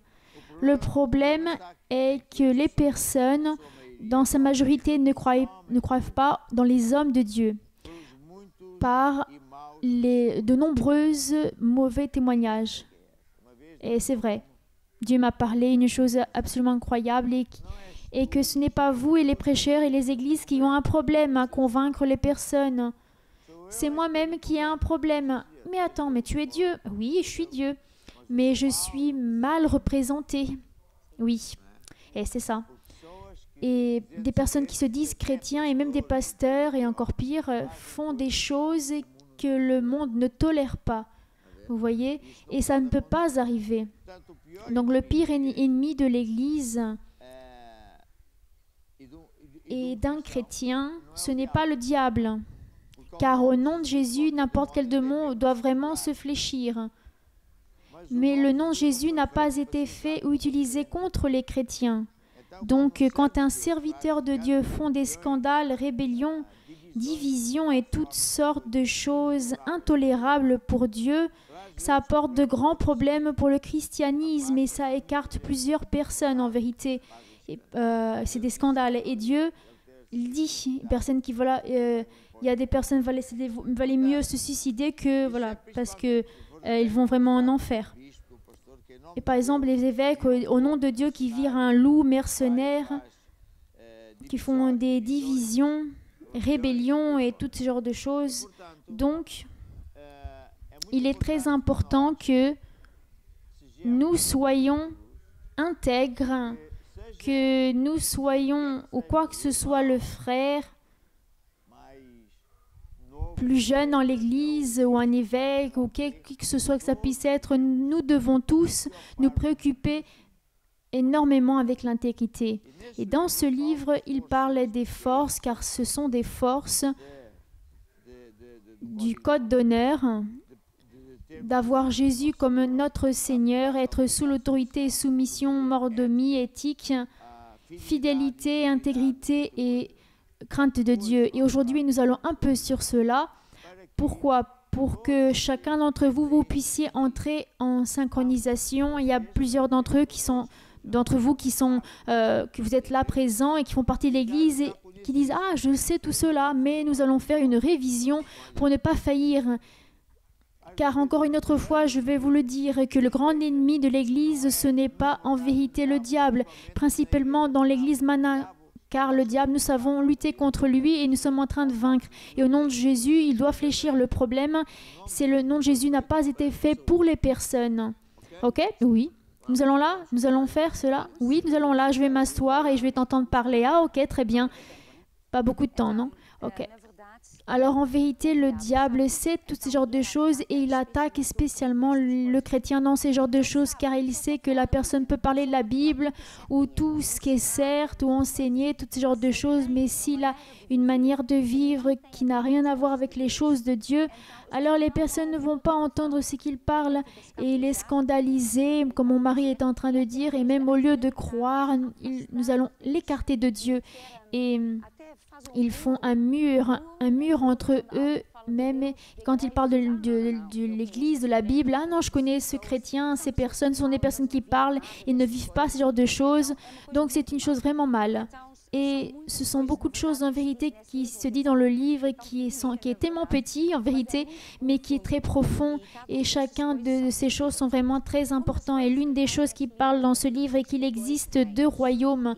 Le problème est que les personnes, dans sa majorité, ne croient pas dans les hommes de Dieu. Par de nombreux mauvais témoignages. Et c'est vrai. Dieu m'a parlé une chose absolument incroyable et que ce n'est pas vous et les prêcheurs et les églises qui ont un problème à convaincre les personnes. C'est moi-même qui ai un problème. Mais attends, mais tu es Dieu. Oui, je suis Dieu. Mais je suis mal représenté. Oui, et c'est ça. Et des personnes qui se disent chrétiens et même des pasteurs et encore pire font des choses que le monde ne tolère pas. Vous voyez? Et ça ne peut pas arriver. Donc le pire ennemi de l'Église et d'un chrétien, ce n'est pas le diable. Car au nom de Jésus, n'importe quel démon doit vraiment se fléchir. Mais le nom de Jésus n'a pas été fait ou utilisé contre les chrétiens. Donc, quand un serviteur de Dieu font des scandales, rébellions, divisions et toutes sortes de choses intolérables pour Dieu, ça apporte de grands problèmes pour le christianisme et ça écarte plusieurs personnes en vérité. C'est des scandales. Et Dieu, il dit, personne qui voilà, il y a des personnes qui valaient mieux se suicider que voilà, parce que ils vont vraiment en enfer. Et par exemple, les évêques, au nom de Dieu, qui virent un loup mercenaire, qui font des divisions, rébellions et tout ce genre de choses. Donc, il est très important que nous soyons intègres, que nous soyons, ou quoi que ce soit le frère, plus jeune dans l'église ou un évêque ou qui que ce soit que ça puisse être, nous devons tous nous préoccuper énormément avec l'intégrité. Et dans ce livre, il parle des forces, car ce sont des forces du code d'honneur, d'avoir Jésus comme notre Seigneur, être sous l'autorité et soumission, mordomie, éthique, fidélité, intégrité et crainte de Dieu. Et aujourd'hui, nous allons un peu sur cela. Pourquoi? Pour que chacun d'entre vous, vous puissiez entrer en synchronisation. Il y a plusieurs d'entre vous qui sont, que vous êtes là présents et qui font partie de l'Église et qui disent « Ah, je sais tout cela, mais nous allons faire une révision pour ne pas faillir. » Car encore une autre fois, je vais vous le dire, que le grand ennemi de l'Église, ce n'est pas en vérité le diable, principalement dans l'Église Mana. Car le diable, nous savons lutter contre lui et nous sommes en train de vaincre. Et au nom de Jésus, il doit fléchir le problème. C'est le nom de Jésus n'a pas été fait pour les personnes. Ok? Oui. Nous allons là? Nous allons faire cela? Oui, nous allons là. Je vais m'asseoir et je vais t'entendre parler. Ah, ok, très bien. Pas beaucoup de temps, non? Ok. Alors en vérité, le diable sait tous ces genres de choses et il attaque spécialement le chrétien dans ces genres de choses car il sait que la personne peut parler de la Bible ou tout ce qui est certes ou enseigner, tous ces genres de choses, mais s'il a une manière de vivre qui n'a rien à voir avec les choses de Dieu, alors les personnes ne vont pas entendre ce qu'il parle et il est scandalisé, comme mon mari est en train de dire, et même au lieu de croire, nous allons l'écarter de Dieu. Et ils font un mur entre eux, même quand ils parlent de l'Église, de la Bible. Ah non, je connais ce chrétien, ces personnes sont des personnes qui parlent, ils ne vivent pas ce genre de choses. Donc c'est une chose vraiment mal. Et ce sont beaucoup de choses en vérité qui se dit dans le livre, qui est tellement petit en vérité, mais qui est très profond. Et chacun de ces choses sont vraiment très importants. Et l'une des choses qui parle dans ce livre est qu'il existe 2 royaumes.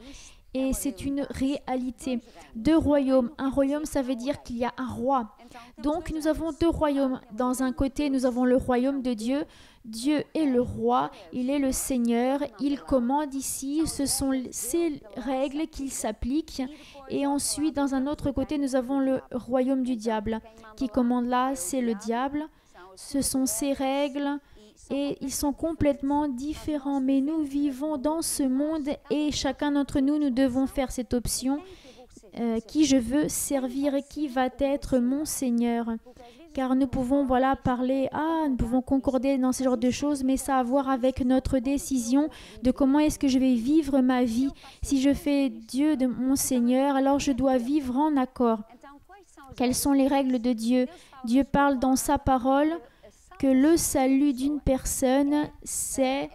Et c'est une réalité. 2 royaumes. Un royaume, ça veut dire qu'il y a un roi. Donc, nous avons 2 royaumes. Dans un côté, nous avons le royaume de Dieu. Dieu est le roi, il est le Seigneur, il commande ici. Ce sont ses règles qu'il s'applique. Et ensuite, dans un autre côté, nous avons le royaume du diable. Qui commande là, c'est le diable. Ce sont ses règles. Et ils sont complètement différents, mais nous vivons dans ce monde et chacun d'entre nous, nous devons faire cette option. Qui je veux servir et qui va être mon Seigneur. Car nous pouvons parler, nous pouvons concorder dans ce genre de choses, mais ça a à voir avec notre décision de comment est-ce que je vais vivre ma vie. Si je fais Dieu de mon Seigneur, alors je dois vivre en accord. Quelles sont les règles de Dieu? Dieu parle dans sa parole que le salut d'une personne, c'est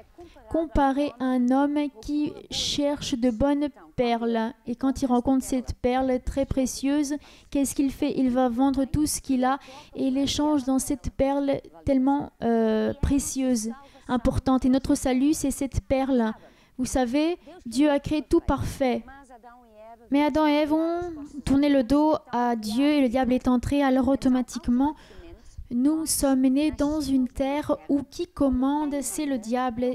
comparé à un homme qui cherche de bonnes perles. Et quand il rencontre cette perle très précieuse, qu'est-ce qu'il fait? Il va vendre tout ce qu'il a et il échange dans cette perle tellement précieuse, importante. Et notre salut, c'est cette perle. Vous savez, Dieu a créé tout parfait. Mais Adam et Ève ont tourné le dos à Dieu et le diable est entré. Alors automatiquement, nous sommes nés dans une terre où qui commande, c'est le diable,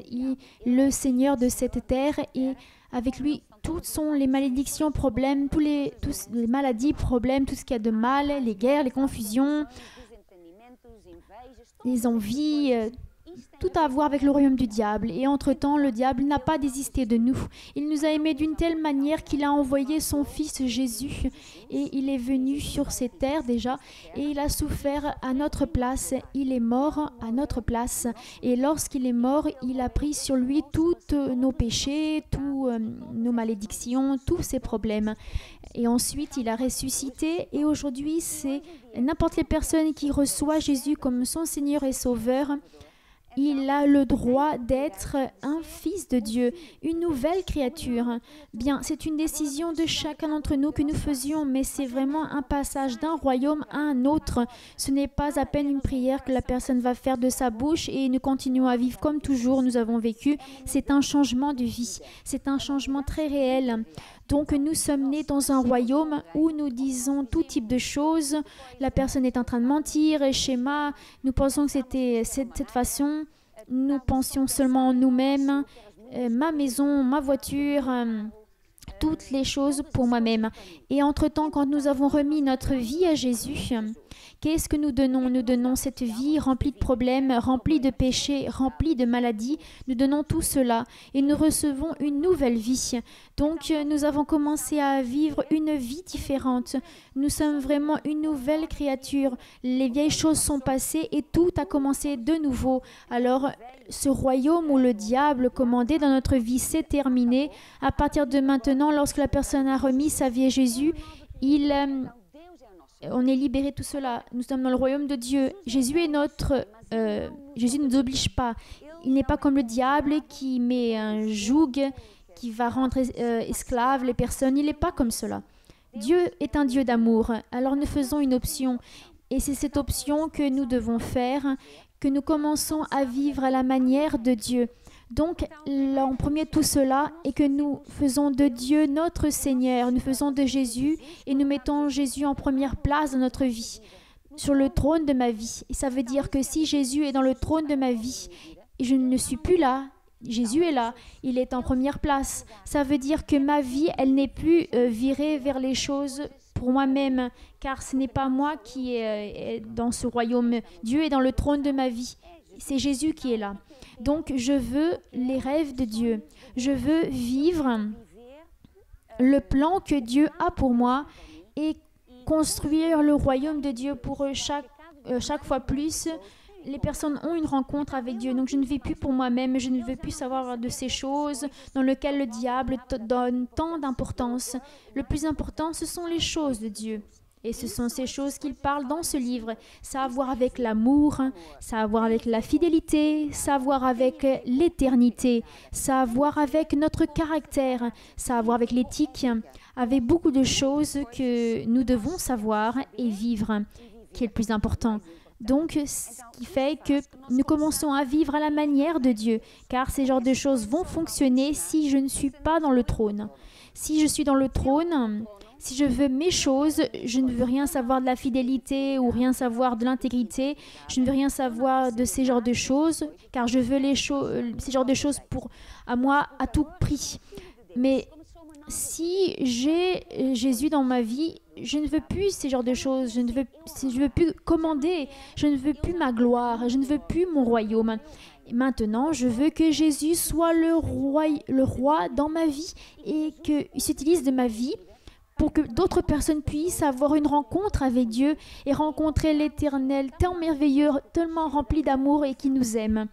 le seigneur de cette terre. Et avec lui, toutes sont les malédictions, problèmes, tous les maladies, problèmes, tout ce qu'il y a de mal, les guerres, les confusions, les envies, tout à voir avec le royaume du diable. Et entre-temps, le diable n'a pas désisté de nous. Il nous a aimés d'une telle manière qu'il a envoyé son fils Jésus. Et il est venu sur cette terre déjà. Et il a souffert à notre place. Il est mort à notre place. Et lorsqu'il est mort, il a pris sur lui tous nos péchés, tous nos malédictions, tous ses problèmes. Et ensuite, il a ressuscité. Et aujourd'hui, c'est n'importe quelle personne qui reçoit Jésus comme son Seigneur et Sauveur. Il a le droit d'être un fils de Dieu, une nouvelle créature. Bien, c'est une décision de chacun d'entre nous que nous faisions, mais c'est vraiment un passage d'un royaume à un autre. Ce n'est pas à peine une prière que la personne va faire de sa bouche et nous continuons à vivre comme toujours nous avons vécu. C'est un changement de vie, c'est un changement très réel. Donc nous sommes nés dans un royaume où nous disons tout type de choses. La personne est en train de mentir, schéma. Nous pensons que c'était cette façon. Nous pensions seulement en nous-mêmes. Ma maison, ma voiture, toutes les choses pour moi-même. Et entre-temps, quand nous avons remis notre vie à Jésus, qu'est-ce que nous donnons? Nous donnons cette vie remplie de problèmes, remplie de péchés, remplie de maladies. Nous donnons tout cela et nous recevons une nouvelle vie. Donc, nous avons commencé à vivre une vie différente. Nous sommes vraiment une nouvelle créature. Les vieilles choses sont passées et tout a commencé de nouveau. Alors, ce royaume où le diable commandait dans notre vie, s'est terminé. À partir de maintenant, lorsque la personne a remis sa vie à Jésus, on est libéré de tout cela. Nous sommes dans le royaume de Dieu. Jésus est Jésus ne nous oblige pas. Il n'est pas comme le diable qui met un joug, qui va rendre esclaves les personnes. Il n'est pas comme cela. Dieu est un Dieu d'amour. Alors nous faisons une option. Et c'est cette option que nous devons faire, que nous commençons à vivre à la manière de Dieu. Donc, en premier tout cela est que nous faisons de Dieu notre Seigneur, nous faisons de Jésus et nous mettons Jésus en première place dans notre vie, sur le trône de ma vie. Et ça veut dire que si Jésus est dans le trône de ma vie, et je ne suis plus là, Jésus est là, il est en première place. Ça veut dire que ma vie, elle n'est plus virée vers les choses pour moi-même, car ce n'est pas moi qui est dans ce royaume. Dieu est dans le trône de ma vie. C'est Jésus qui est là. Donc, je veux les rêves de Dieu. Je veux vivre le plan que Dieu a pour moi et construire le royaume de Dieu pour chaque fois plus. Les personnes ont une rencontre avec Dieu. Donc, je ne vis plus pour moi-même. Je ne veux plus savoir de ces choses dans lesquelles le diable donne tant d'importance. Le plus important, ce sont les choses de Dieu. Et ce sont ces choses qu'il parle dans ce livre. Ça a à voir avec l'amour, ça a à voir avec la fidélité, ça a à voir avec l'éternité, ça a à voir avec notre caractère, ça a à voir avec l'éthique, avec beaucoup de choses que nous devons savoir et vivre, qui est le plus important. Donc, ce qui fait que nous commençons à vivre à la manière de Dieu, car ces genres de choses vont fonctionner si je ne suis pas dans le trône. Si je suis dans le trône, si je veux mes choses, je ne veux rien savoir de la fidélité ou rien savoir de l'intégrité. Je ne veux rien savoir de ces genres de choses, car je veux ces genres de choses à moi à tout prix. Mais si j'ai Jésus dans ma vie, je ne veux plus ces genres de choses. Je ne veux plus commander. Je ne veux plus ma gloire. Je ne veux plus mon royaume. Et maintenant, je veux que Jésus soit le roi dans ma vie et qu'il s'utilise de ma vie pour que d'autres personnes puissent avoir une rencontre avec Dieu et rencontrer l'Éternel, tant merveilleux, tellement rempli d'amour et qui nous aime.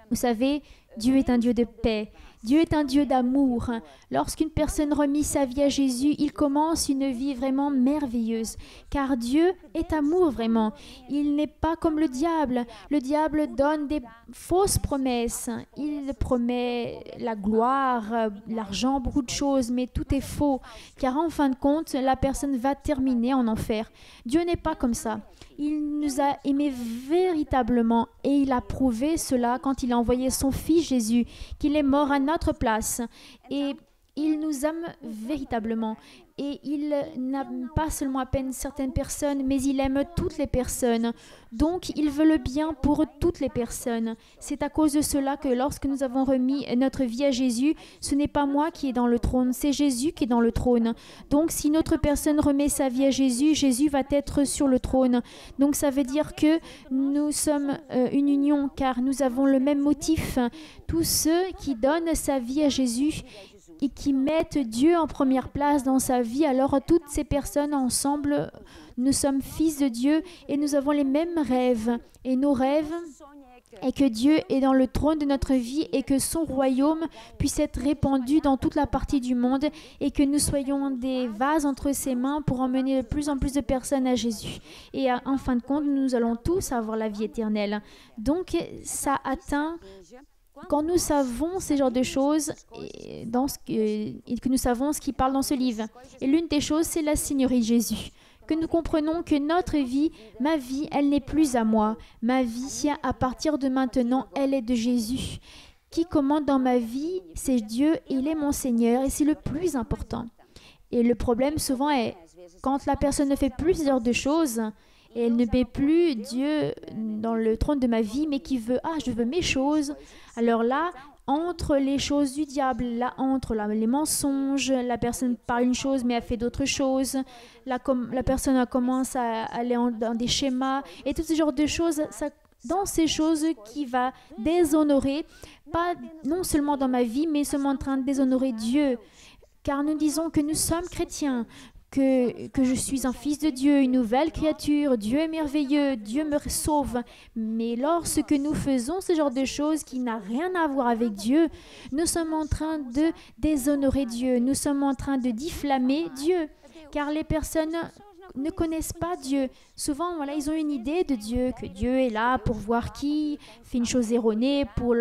Vous savez, Dieu est un Dieu de paix. Dieu est un Dieu d'amour. Lorsqu'une personne remet sa vie à Jésus, il commence une vie vraiment merveilleuse. Car Dieu est amour vraiment. Il n'est pas comme le diable. Le diable donne des fausses promesses. Il promet la gloire, l'argent, beaucoup de choses, mais tout est faux. Car en fin de compte, la personne va terminer en enfer. Dieu n'est pas comme ça. Il nous a aimés véritablement et il a prouvé cela quand il a envoyé son Fils Jésus, qu'il est mort à notre place. Et il nous aime véritablement. Et il n'aime pas seulement à peine certaines personnes, mais il aime toutes les personnes. Donc, il veut le bien pour toutes les personnes. C'est à cause de cela que lorsque nous avons remis notre vie à Jésus, ce n'est pas moi qui est dans le trône, c'est Jésus qui est dans le trône. Donc, si notre personne remet sa vie à Jésus, Jésus va être sur le trône. Donc, ça veut dire que nous sommes une union, car nous avons le même motif. Tous ceux qui donnent sa vie à Jésus et qui mettent Dieu en première place dans sa vie, alors toutes ces personnes ensemble, nous sommes fils de Dieu et nous avons les mêmes rêves. Et nos rêves est que Dieu est dans le trône de notre vie et que son royaume puisse être répandu dans toute la partie du monde et que nous soyons des vases entre ses mains pour emmener de plus en plus de personnes à Jésus. Et en fin de compte, nous allons tous avoir la vie éternelle. Donc, ça atteint... Quand nous savons ces genres de choses et que nous savons ce qui parle dans ce livre. Et l'une des choses, c'est la Seigneurie de Jésus. Que nous comprenons que notre vie, ma vie, elle n'est plus à moi. Ma vie, à partir de maintenant, elle est de Jésus. Qui commande dans ma vie, c'est Dieu, il est mon Seigneur et c'est le plus important. Et le problème souvent est quand la personne ne fait plus ce genre de choses, et elle ne met plus Dieu dans le trône de ma vie, mais qui veut, je veux mes choses. Alors là, entre les choses du diable, là, entre les mensonges, la personne parle une chose, mais elle fait d'autres choses. La personne commence à aller dans des schémas. Et tout ce genre de choses, dans ces choses qui va déshonorer, pas non seulement dans ma vie, mais seulement en train de déshonorer Dieu. Car nous disons que nous sommes chrétiens. Que je suis un fils de Dieu, une nouvelle créature, Dieu est merveilleux, Dieu me sauve. Mais lorsque nous faisons ce genre de choses qui n'a rien à voir avec Dieu, nous sommes en train de déshonorer Dieu, nous sommes en train de diffamer Dieu, car les personnes ne connaissent pas Dieu. Souvent, voilà, ils ont une idée de Dieu, que Dieu est là pour voir qui fait une chose erronée, pour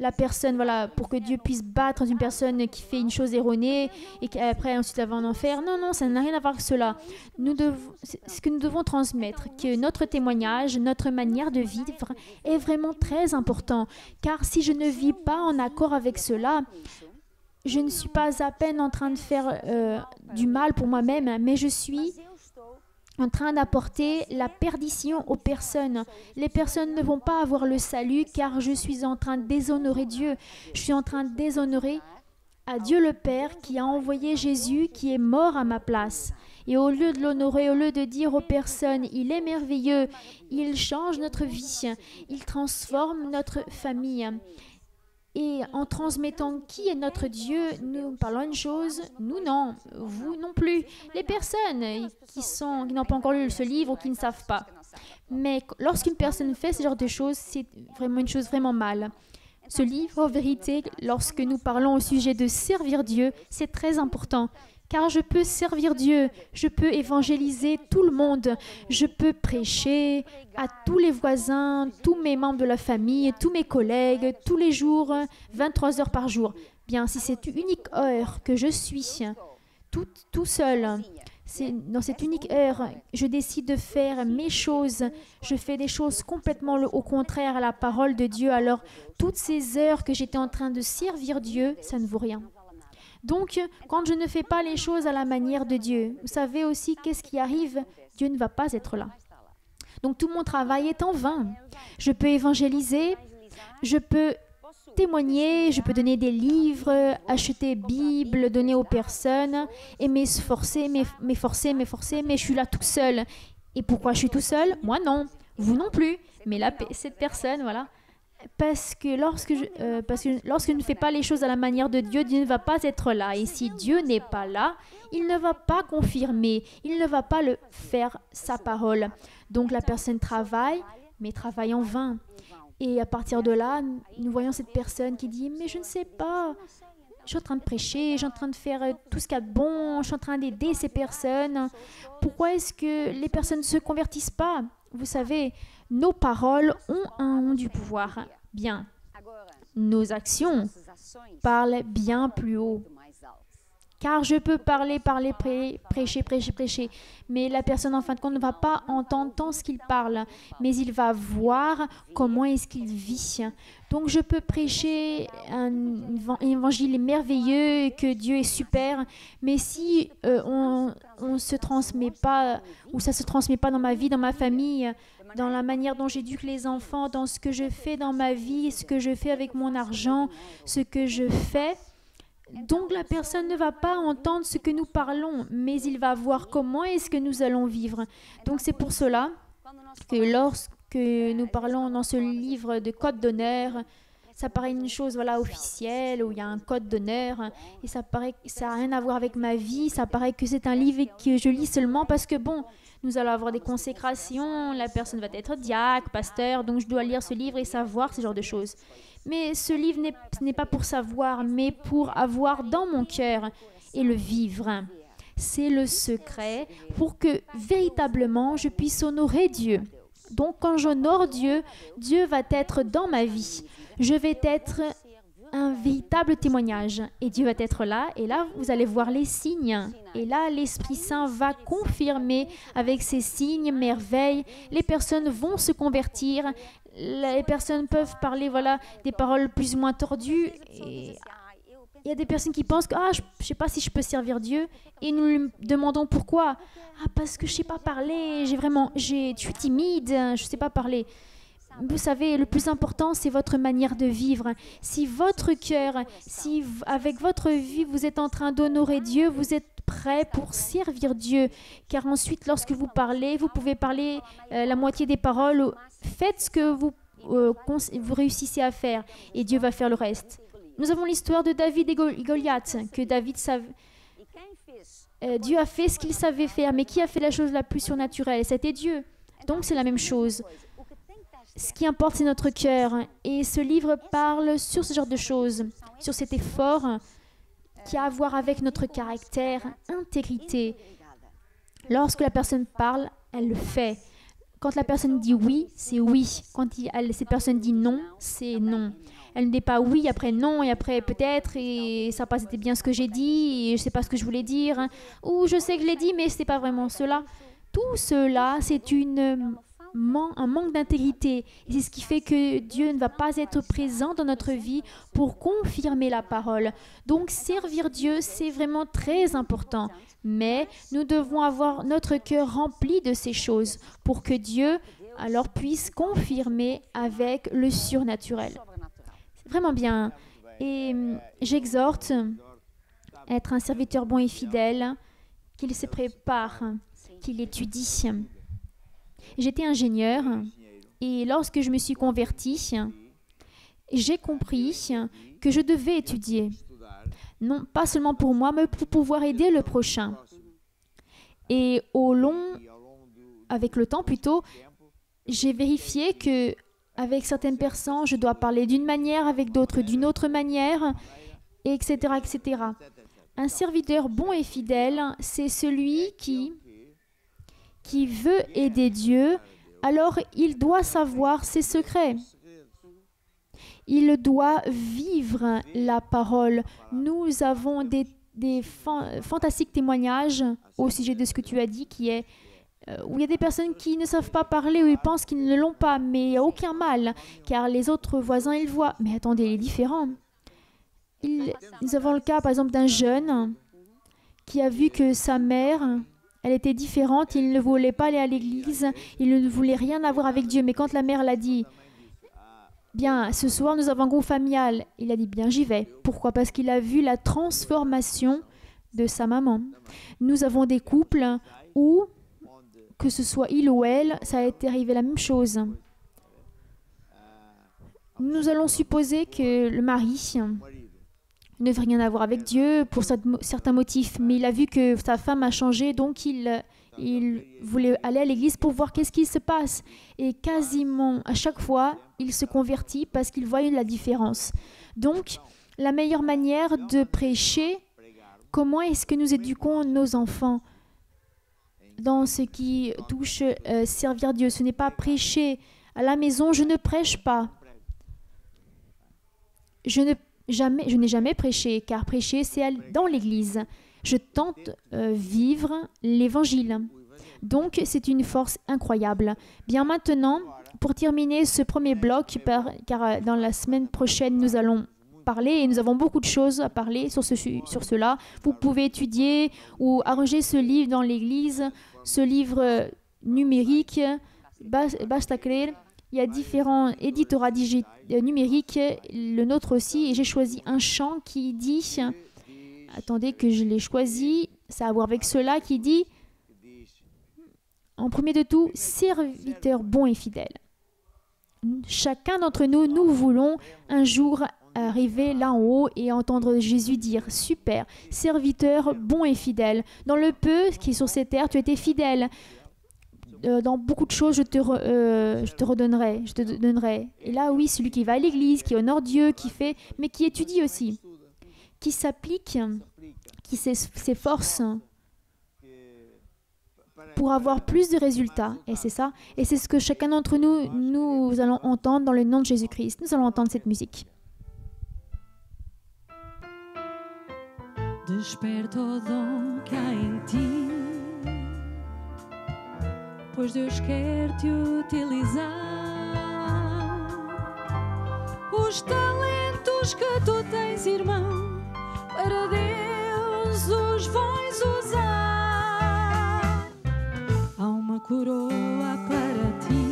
la personne, voilà, pour que Dieu puisse battre une personne qui fait une chose erronée et qu'après, ensuite, elle va en enfer. Non, ça n'a rien à voir avec cela. C'est ce que nous devons transmettre, que notre témoignage, notre manière de vivre est vraiment très important. Car si je ne vis pas en accord avec cela, je ne suis pas à peine en train de faire du mal pour moi-même, mais je suis en train d'apporter la perdition aux personnes. Les personnes ne vont pas avoir le salut car je suis en train de déshonorer Dieu. Je suis en train de déshonorer à Dieu le Père qui a envoyé Jésus qui est mort à ma place. Et au lieu de l'honorer, au lieu de dire aux personnes, il est merveilleux, il change notre vie, il transforme notre famille. Et en transmettant qui est notre Dieu, nous parlons une chose, nous non, vous non plus. Les personnes qui n'ont pas encore lu ce livre ou qui ne savent pas. Mais lorsqu'une personne fait ce genre de choses, c'est vraiment une chose vraiment mal. Ce livre, en vérité, lorsque nous parlons au sujet de servir Dieu, c'est très important. Car je peux servir Dieu, je peux évangéliser tout le monde, je peux prêcher à tous les voisins, tous mes membres de la famille, tous mes collègues, tous les jours, 23 heures par jour. Bien, si c'est une unique heure que je suis tout seul, dans cette unique heure, je décide de faire mes choses, je fais des choses complètement au contraire à la parole de Dieu, alors toutes ces heures que j'étais en train de servir Dieu, ça ne vaut rien. Donc, quand je ne fais pas les choses à la manière de Dieu, vous savez aussi qu'est-ce qui arrive? Dieu ne va pas être là. Donc, tout mon travail est en vain. Je peux évangéliser, je peux témoigner, je peux donner des livres, acheter Bible, donner aux personnes, et m'efforcer, mais je suis là tout seul. Et pourquoi je suis tout seul? Moi, non. Vous non plus. Mais là, cette personne, voilà. Parce que lorsque je ne fais pas les choses à la manière de Dieu, Dieu ne va pas être là. Et si Dieu n'est pas là, il ne va pas confirmer, il ne va pas le faire sa parole. Donc la personne travaille, mais travaille en vain. Et à partir de là, nous voyons cette personne qui dit, mais je ne sais pas, je suis en train de prêcher, je suis en train de faire tout ce qu'il y a de bon, je suis en train d'aider ces personnes. Pourquoi est-ce que les personnes ne se convertissent pas? Vous savez, nos paroles ont du pouvoir. Bien, nos actions parlent bien plus haut. Car je peux parler, prêcher, mais la personne en fin de compte ne va pas entendre tant ce qu'il parle, mais il va voir comment est-ce qu'il vit. Donc je peux prêcher un évangile merveilleux, que Dieu est super, mais si on se transmet pas, ou ça se transmet pas dans ma vie, dans ma famille, dans la manière dont j'éduque les enfants, dans ce que je fais dans ma vie, ce que je fais avec mon argent, ce que je fais, donc la personne ne va pas entendre ce que nous parlons, mais il va voir comment est-ce que nous allons vivre. Donc c'est pour cela que lorsque nous parlons dans ce livre de code d'honneur, ça paraît une chose officielle, où il y a un code d'honneur, et ça n'a rien à voir avec ma vie, ça paraît que c'est un livre que je lis seulement parce que nous allons avoir des consécrations, la personne va être diacre, pasteur, donc je dois lire ce livre et savoir ce genre de choses. Mais ce livre n'est pas pour savoir, mais pour avoir dans mon cœur et le vivre. C'est le secret pour que véritablement je puisse honorer Dieu. Donc quand j'honore Dieu, Dieu va être dans ma vie. Je vais être un véritable témoignage et Dieu va être là, et là vous allez voir les signes, et là l'Esprit Saint va confirmer avec ces signes, merveilles, les personnes vont se convertir, les personnes peuvent parler des paroles plus ou moins tordues, et il y a des personnes qui pensent que je ne sais pas si je peux servir Dieu, et nous lui demandons pourquoi. Parce que je ne sais pas parler, je suis timide, je ne sais pas parler. Vous savez, le plus important, c'est votre manière de vivre. Si votre cœur, si avec votre vie, vous êtes en train d'honorer Dieu, vous êtes prêt pour servir Dieu. Car ensuite, lorsque vous parlez, vous pouvez parler la moitié des paroles. Faites ce que vous réussissez à faire et Dieu va faire le reste. Nous avons l'histoire de David et Goliath, que David savait. Dieu a fait ce qu'il savait faire, mais qui a fait la chose la plus surnaturelle? C'était Dieu. Donc c'est la même chose. Ce qui importe, c'est notre cœur. Et ce livre parle sur ce genre de choses, sur cet effort qui a à voir avec notre caractère, intégrité. Lorsque la personne parle, elle le fait. Quand la personne dit oui, c'est oui. Quand cette personne dit non, c'est non. Elle ne dit pas oui, après non, et après peut-être, et ça n'a pas été bien ce que j'ai dit, et je ne sais pas ce que je voulais dire, ou je sais que je l'ai dit, mais ce n'est pas vraiment cela. Tout cela, c'est un manque d'intégrité. Et c'est ce qui fait que Dieu ne va pas être présent dans notre vie pour confirmer la parole. Donc, servir Dieu, c'est vraiment très important. Mais nous devons avoir notre cœur rempli de ces choses pour que Dieu alors puisse confirmer avec le surnaturel. C'est vraiment bien. Et j'exhorte à être un serviteur bon et fidèle, qu'il se prépare, qu'il étudie. J'étais ingénieur et lorsque je me suis convertie, j'ai compris que je devais étudier. Non, pas seulement pour moi, mais pour pouvoir aider le prochain. Et avec le temps plutôt, j'ai vérifié que avec certaines personnes, je dois parler d'une manière, avec d'autres d'une autre manière, etc., etc. Un serviteur bon et fidèle, c'est celui qui veut aider Dieu, alors il doit savoir ses secrets. Il doit vivre la parole. Nous avons des fantastiques témoignages au sujet de ce que tu as dit, où il y a des personnes qui ne savent pas parler, ou ils pensent qu'ils ne l'ont pas, mais il n'y a aucun mal, car les autres voisins, ils voient. Mais attendez, il est différent. Nous avons le cas, par exemple, d'un jeune qui a vu que sa mère, elle était différente, il ne voulait pas aller à l'église, il ne voulait rien avoir avec Dieu. Mais quand la mère l'a dit, bien, ce soir, nous avons un groupe familial, il a dit, bien, j'y vais. Pourquoi? Parce qu'il a vu la transformation de sa maman. Nous avons des couples où, que ce soit il ou elle, ça a été arrivé la même chose. Nous allons supposer que le mari Il ne veut rien avoir avec Dieu pour certains motifs, mais il a vu que sa femme a changé, donc il voulait aller à l'église pour voir qu'est-ce qui se passe. Et quasiment à chaque fois, il se convertit parce qu'il voit la différence. Donc, la meilleure manière de prêcher, comment est-ce que nous éduquons nos enfants dans ce qui touche servir Dieu? Ce n'est pas prêcher à la maison, je ne prêche pas. Je n'ai jamais prêché, car prêcher, c'est dans l'église. Je tente vivre l'évangile. Donc, c'est une force incroyable. Bien maintenant, pour terminer ce premier bloc, car dans la semaine prochaine, nous allons parler et nous avons beaucoup de choses à parler sur cela. Vous pouvez étudier ou arranger ce livre dans l'église, ce livre numérique, Basta crer. Il y a différents éditorats numériques, le nôtre aussi, et j'ai choisi un chant qui dit, attendez que je l'ai choisi, ça a à voir avec cela, qui dit, en premier de tout, serviteur bon et fidèle. Chacun d'entre nous, nous voulons un jour arriver là en haut et entendre Jésus dire, super, serviteur bon et fidèle. Dans le peu qui est sur cette terre, tu étais fidèle. Dans beaucoup de choses, je te redonnerai. Et là, oui, celui qui va à l'église, qui honore Dieu, qui fait, mais qui étudie aussi, qui s'applique, qui s'efforce pour avoir plus de résultats. Et c'est ça. Et c'est ce que chacun d'entre nous, nous allons entendre dans le nom de Jésus-Christ. Nous allons entendre cette musique. Desperta o dom que há em ti, pois Deus quer te utilizar. Os talentos que tu tens, irmão, para Deus os vais usar. Há uma coroa para ti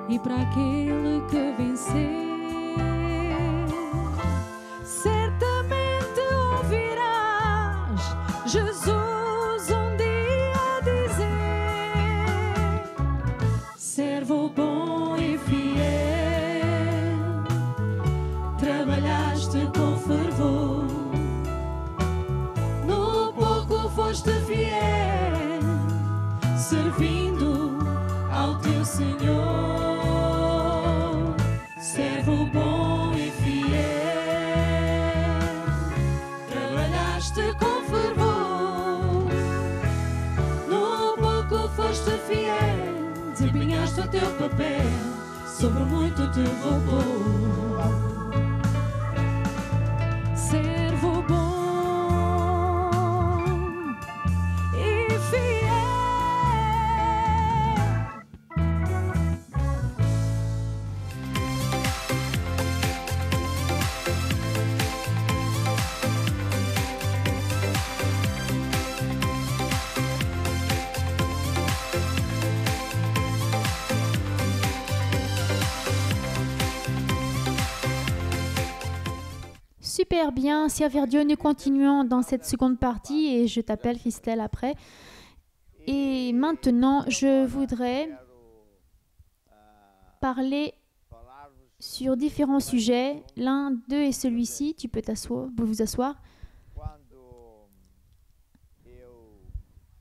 e para aquele que vencer. Certamente ouvirás Jesus um dia dizer: servo bom e fiel, trabalhaste com fervor, no pouco foste fiel, servindo ao teu Senhor. Servo bom e fiel, trabalhaste com fervor, no pouco foste fiel, desempenhaste o teu papel, sobre muito te roubou. Servo bom e fiel. Super bien, servir Dieu. Nous continuons dans cette seconde partie et je t'appelle Christelle après. Et maintenant, je voudrais parler sur différents sujets. L'un d'eux est celui-ci. Tu peux vous asseoir.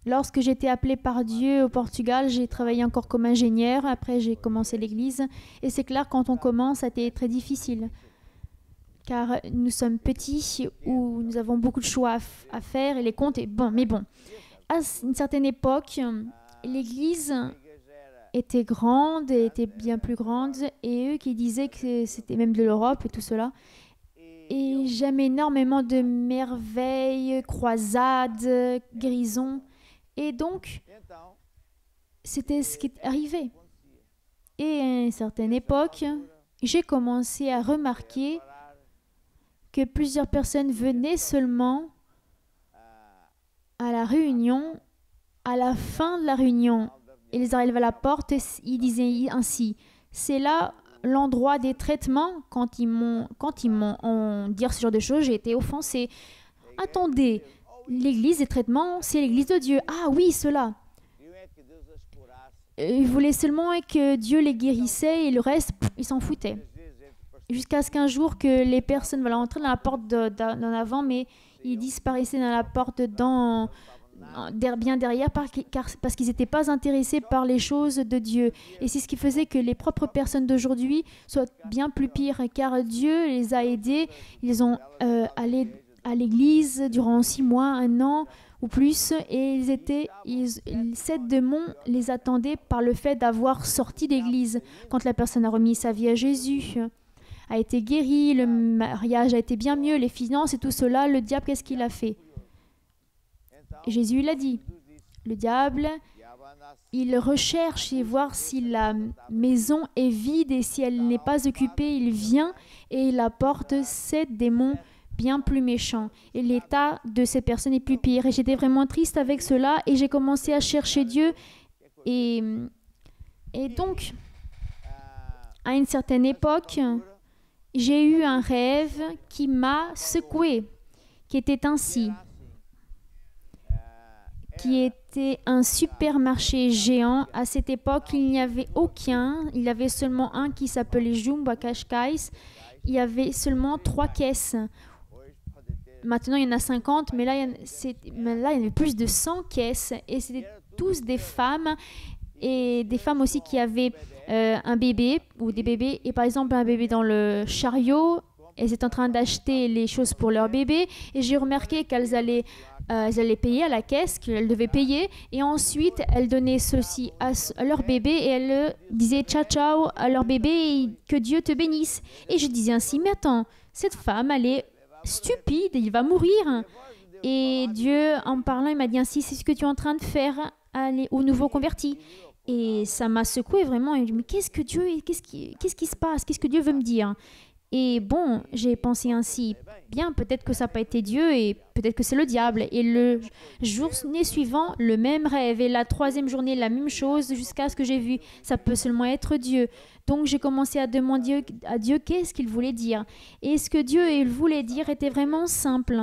Lorsque j'ai été appelée par Dieu au Portugal, j'ai travaillé encore comme ingénieur. Après, j'ai commencé l'église. Et c'est clair, quand on commence, ça a été très difficile. Car nous sommes petits, où nous avons beaucoup de choix à faire et les comptes. Mais bon, à une certaine époque, l'église était grande, et était bien plus grande, et eux qui disaient que c'était même de l'Europe et tout cela. Et j'aimais énormément de merveilles, croisades, guérisons. Et donc, c'était ce qui est arrivé. Et à une certaine époque, j'ai commencé à remarquer que plusieurs personnes venaient seulement à la réunion, à la fin de la réunion. Ils arrivaient à la porte et ils disaient ainsi, c'est là l'endroit des traitements. Quand ils m'ont dit ce genre de choses, j'ai été offensée. Attendez, l'église des traitements, c'est l'église de Dieu. Ah oui, cela. Ils voulaient seulement que Dieu les guérissait et le reste, ils s'en foutaient. jusqu'à ce qu'un jour que les personnes voilà, entraient dans la porte d'en avant, mais ils disparaissaient dans la porte bien derrière parce qu'ils n'étaient pas intéressés par les choses de Dieu. Et c'est ce qui faisait que les propres personnes d'aujourd'hui soient bien plus pires, car Dieu les a aidés. Ils ont allé à l'église durant 6 mois, 1 an ou plus, et 7 démons les attendaient par le fait d'avoir sorti d'église. Quand la personne a remis sa vie à Jésus, a été guérie, le mariage a été bien mieux, les finances et tout cela, le diable, qu'est-ce qu'il a fait? Jésus l'a dit. Le diable, il recherche et voir si la maison est vide et si elle n'est pas occupée, il vient et il apporte 7 démons bien plus méchants. Et l'état de ces personnes est plus pire. Et j'étais vraiment triste avec cela et j'ai commencé à chercher Dieu. Et donc, à une certaine époque, j'ai eu un rêve qui m'a secoué, qui était ainsi, qui était un supermarché géant. À cette époque, il n'y avait aucun. Il y avait seulement un qui s'appelait Jumbo Cascais. Il y avait seulement 3 caisses. Maintenant, il y en a 50, mais là, il y avait plus de 100 caisses. Et c'était tous des femmes, et des femmes aussi qui avaient un bébé, ou des bébés, et par exemple un bébé dans le chariot. Elles étaient en train d'acheter les choses pour leur bébé, et j'ai remarqué qu'elles allaient payer à la caisse, qu'elles devaient payer, et ensuite elles donnaient ceci à leur bébé, et elles disaient ciao ciao à leur bébé, et que Dieu te bénisse. Et je disais ainsi, mais attends, cette femme, elle est stupide, il va mourir. Et Dieu, en parlant, il m'a dit ainsi, c'est ce que tu es en train de faire aux nouveaux convertis. Et ça m'a secoué vraiment. Et je me dis, mais qu'est-ce qui se passe? Qu'est-ce que Dieu veut me dire? Et bon, j'ai pensé ainsi, bien, peut-être que ça n'a pas été Dieu et peut-être que c'est le diable. Et le journée suivant, le même rêve. Et la 3e journée, la même chose, jusqu'à ce que j'ai vu, ça peut seulement être Dieu. Donc j'ai commencé à demander à Dieu qu'est-ce qu'il voulait dire. Et ce que Dieu il voulait dire était vraiment simple.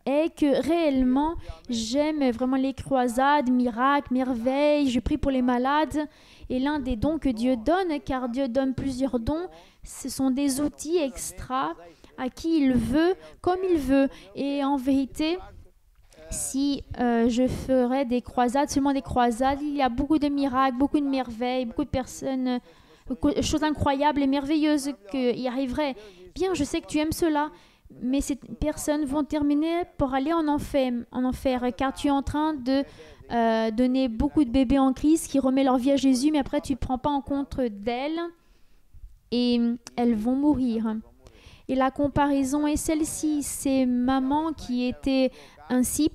Et que réellement, j'aime vraiment les croisades, miracles, merveilles, je prie pour les malades. Et l'un des dons que Dieu donne, car Dieu donne plusieurs dons, ce sont des outils extra à qui il veut, comme il veut. Et en vérité, si je ferais des croisades, seulement des croisades, il y a beaucoup de miracles, beaucoup de merveilles, beaucoup de personnes, choses incroyables et merveilleuses qui y arriveraient. Bien, je sais que tu aimes cela. Mais ces personnes vont terminer pour aller en enfer, car tu es en train de donner beaucoup de bébés en crise qui remettent leur vie à Jésus, mais après tu ne prends pas en compte d'elles et elles vont mourir. Et la comparaison est celle-ci, c'est maman qui était ainsi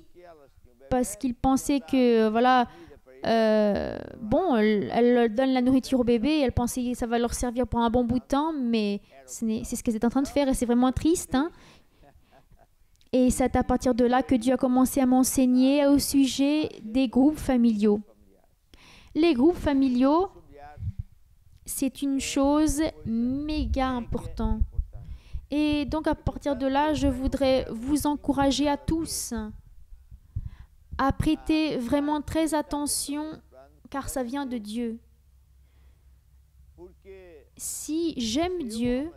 parce qu'ils pensaient que voilà, elle donne la nourriture au bébé et elle pensait que ça va leur servir pour un bon bout de temps, mais c'est ce qu'elles étaient en train de faire et c'est vraiment triste. Hein? Et c'est à partir de là que Dieu a commencé à m'enseigner au sujet des groupes familiaux. Les groupes familiaux, c'est une chose méga importante. Et donc à partir de là, je voudrais vous encourager à tous à prêter vraiment très attention, car ça vient de Dieu. Si j'aime Dieu,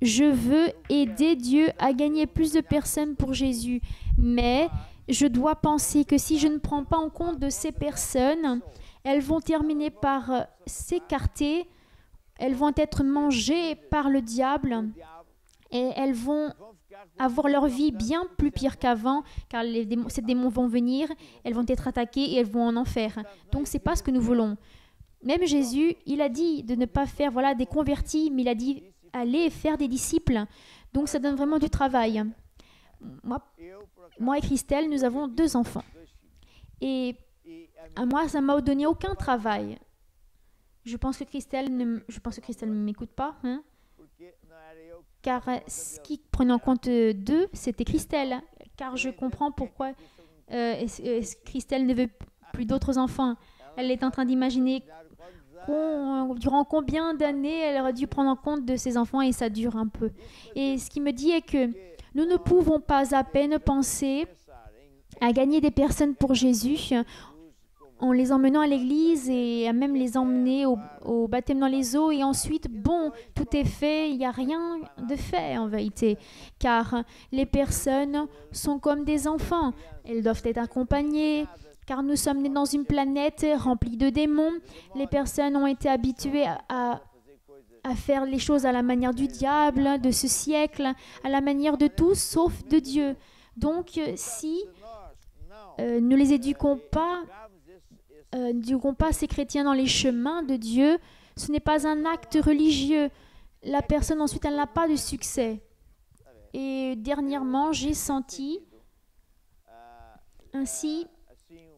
je veux aider Dieu à gagner plus de personnes pour Jésus. Mais je dois penser que si je ne prends pas en compte de ces personnes, elles vont terminer par s'écarter, elles vont être mangées par le diable et elles vont avoir leur vie bien plus pire qu'avant, car ces démons vont venir, elles vont être attaquées et elles vont en enfer. Donc, ce n'est pas ce que nous voulons. Même Jésus, il a dit de ne pas faire des convertis, mais il a dit allez faire des disciples. Donc, ça donne vraiment du travail. Moi et Christelle, nous avons 2 enfants. Et à moi, ça ne m'a donné aucun travail. Je pense que Christelle ne m'écoute pas, hein? Car ce qui prenait en compte d'eux, c'était Christelle. Car je comprends pourquoi Christelle ne veut plus d'autres enfants. Elle est en train d'imaginer durant combien d'années elle aurait dû prendre en compte de ses enfants et ça dure un peu. Et ce qui me dit est que nous ne pouvons pas à peine penser à gagner des personnes pour Jésus en les emmenant à l'église et à même les emmener au baptême dans les eaux. Et ensuite, bon, tout est fait, il n'y a rien de fait en vérité. Car les personnes sont comme des enfants. Elles doivent être accompagnées, car nous sommes nés dans une planète remplie de démons. Les personnes ont été habituées à faire les choses à la manière du diable, de ce siècle, à la manière de tous, sauf de Dieu. Donc, si ne les éduquons pas, n'éduquons pas ces chrétiens dans les chemins de Dieu, ce n'est pas un acte religieux. La personne, ensuite, elle n'a pas de succès. Et dernièrement, j'ai senti ainsi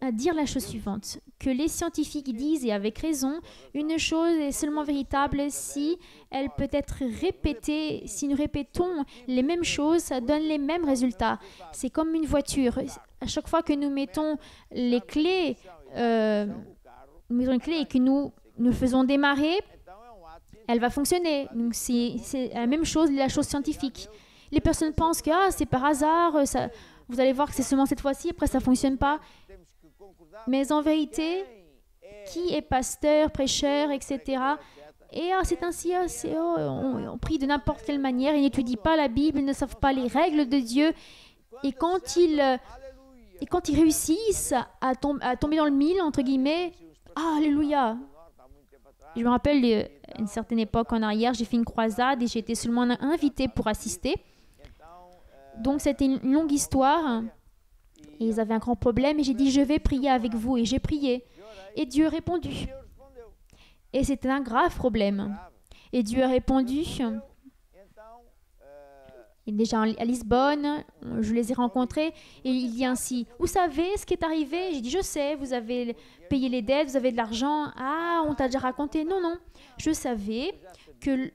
à dire la chose suivante, que les scientifiques disent, et avec raison, une chose est seulement véritable si elle peut être répétée. Si nous répétons les mêmes choses, ça donne les mêmes résultats. C'est comme une voiture. À chaque fois que nous mettons les clés, et que nous faisons démarrer, elle va fonctionner. Donc c'est la même chose, la chose scientifique. Les personnes pensent que c'est par hasard, vous allez voir que c'est seulement cette fois-ci, après ça ne fonctionne pas. Mais en vérité, qui est pasteur, prêcheur, etc. Et c'est ainsi, on prie de n'importe quelle manière, ils n'étudient pas la Bible, ils ne savent pas les règles de Dieu. Et quand ils réussissent à tomber dans le mille, entre guillemets, alléluia. Je me rappelle, à une certaine époque en arrière, j'ai fait une croisade et j'ai été seulement invitée pour assister. Donc c'était une longue histoire. Et ils avaient un grand problème et j'ai dit, je vais prier avec vous. Et j'ai prié. Et Dieu a répondu. Et c'était un grave problème. Et Dieu a répondu. Et déjà à Lisbonne, je les ai rencontrés. Et il dit ainsi, vous savez ce qui est arrivé? J'ai dit, je sais, vous avez payé les dettes, vous avez de l'argent. On t'a déjà raconté? Non, non. Je savais que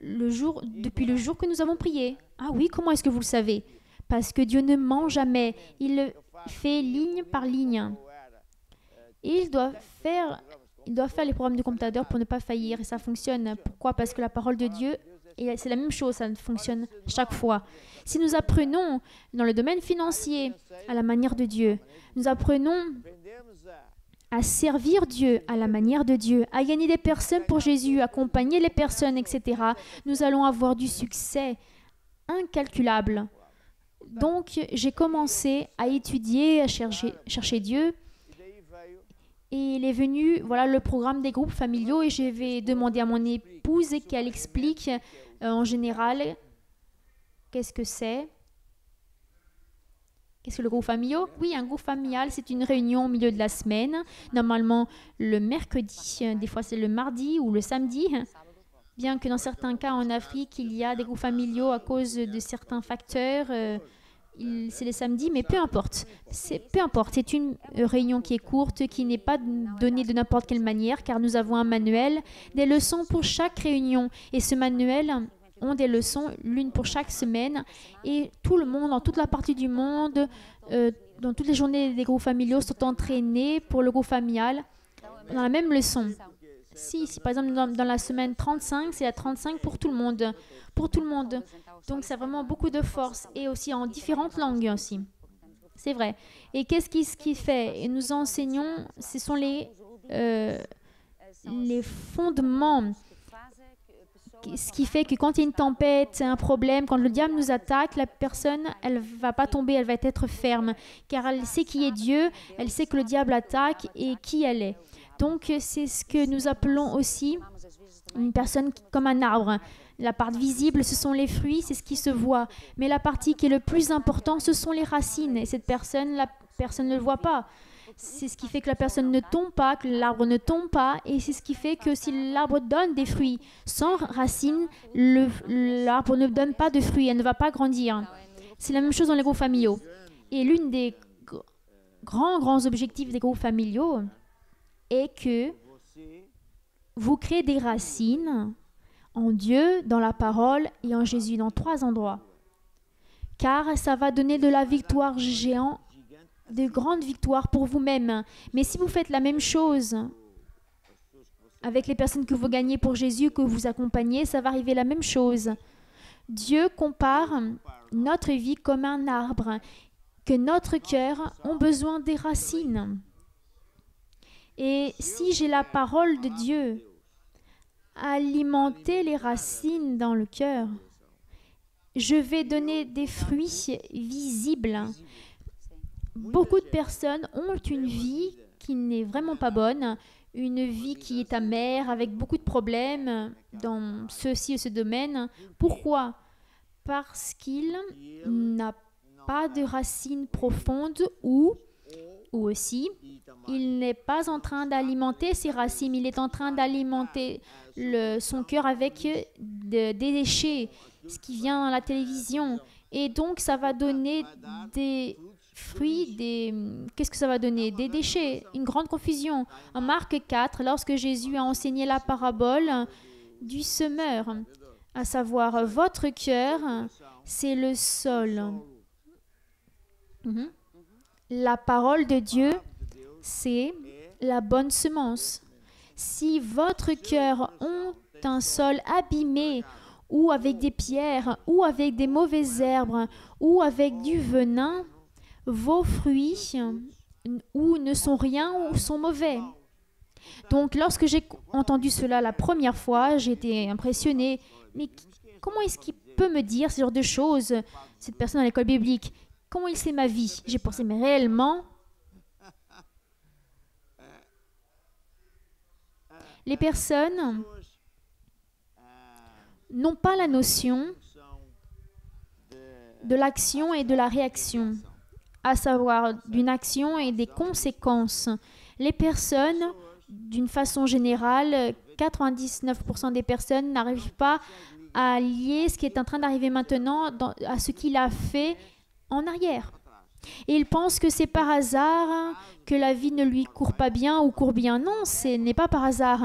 depuis le jour que nous avons prié. Ah oui, comment est-ce que vous le savez? Parce que Dieu ne ment jamais. Il le fait ligne par ligne. Et il doit faire les programmes de comptadeur pour ne pas faillir. Et ça fonctionne. Pourquoi? Parce que la parole de Dieu, et c'est la même chose, ça fonctionne chaque fois. Si nous apprenons dans le domaine financier à la manière de Dieu, nous apprenons à servir Dieu à la manière de Dieu, à gagner des personnes pour Jésus, accompagner les personnes, etc., nous allons avoir du succès incalculable. Donc, j'ai commencé à étudier, à chercher Dieu. Et il est venu, voilà, le programme des groupes familiaux et je vais demander à mon épouse qu'elle explique en général qu'est-ce que c'est. Qu'est-ce que le groupe familial? Oui, un groupe familial, c'est une réunion au milieu de la semaine, normalement le mercredi, des fois c'est le mardi ou le samedi. Bien que dans certains cas en Afrique, il y a des groupes familiaux à cause de certains facteurs, c'est les samedis, mais peu importe. C'est une réunion qui est courte, qui n'est pas donnée de n'importe quelle manière, car nous avons un manuel, des leçons pour chaque réunion. Et ce manuel ont des leçons, l'une pour chaque semaine. Et tout le monde, dans toute la partie du monde, dans toutes les journées des groupes familiaux, sont entraînés pour le groupe familial dans la même leçon. Si par exemple, dans la semaine 35, c'est la 35 pour tout le monde. Pour tout le monde. Donc, c'est vraiment beaucoup de force. Et aussi en différentes langues aussi. C'est vrai. Et qu'est-ce qui fait? Et nous enseignons, ce sont les fondements. Ce qui fait que quand il y a une tempête, un problème, quand le diable nous attaque, la personne, elle ne va pas tomber, elle va être ferme. Car elle sait qui est Dieu, elle sait que le diable attaque et qui elle est. Donc, c'est ce que nous appelons aussi une personne comme un arbre. La partie visible, ce sont les fruits, c'est ce qui se voit. Mais la partie qui est le plus important, ce sont les racines. Et cette personne, la personne ne le voit pas. C'est ce qui fait que la personne ne tombe pas, que l'arbre ne tombe pas. Et c'est ce qui fait que si l'arbre donne des fruits sans racines, l'arbre ne donne pas de fruits, elle ne va pas grandir. C'est la même chose dans les groupes familiaux. Et l'une des grands objectifs des groupes familiaux est que vous créez des racines en Dieu, dans la parole et en Jésus, dans 3 endroits. Car ça va donner de la victoire géante, de grandes victoires pour vous-même. Mais si vous faites la même chose avec les personnes que vous gagnez pour Jésus, que vous accompagnez, ça va arriver la même chose. Dieu compare notre vie comme un arbre, que notre cœur a besoin des racines. Et si j'ai la parole de Dieu, alimenter les racines dans le cœur, je vais donner des fruits visibles. Beaucoup de personnes ont une vie qui n'est vraiment pas bonne, une vie qui est amère, avec beaucoup de problèmes dans ceci et ce domaine. Pourquoi? Parce qu'il n'a pas de racines profondes ou aussi, il n'est pas en train d'alimenter ses racines, il est en train d'alimenter son cœur avec des déchets, ce qui vient à la télévision. Et donc, ça va donner des fruits, qu'est-ce que ça va donner? Des déchets, une grande confusion. En Marc 4, lorsque Jésus a enseigné la parabole du semeur, à savoir votre cœur, c'est le sol. La parole de Dieu, c'est la bonne semence. Si votre cœur ont un sol abîmé, ou avec des pierres, ou avec des mauvaises herbes, ou avec du venin, vos fruits ou ne sont rien ou sont mauvais. Donc, lorsque j'ai entendu cela la première fois, j'ai été impressionnée. Mais comment est-ce qu'il peut me dire ce genre de choses, cette personne à l'école biblique? Comment il sait ma vie? J'ai pensé, mais réellement, les personnes n'ont pas la notion de l'action et de la réaction, à savoir d'une action et des conséquences. Les personnes, d'une façon générale, 99% des personnes n'arrivent pas à lier ce qui est en train d'arriver maintenant à ce qu'il a fait en arrière. Et ils pensent que c'est par hasard que la vie ne lui court pas bien ou court bien. Non, ce n'est pas par hasard.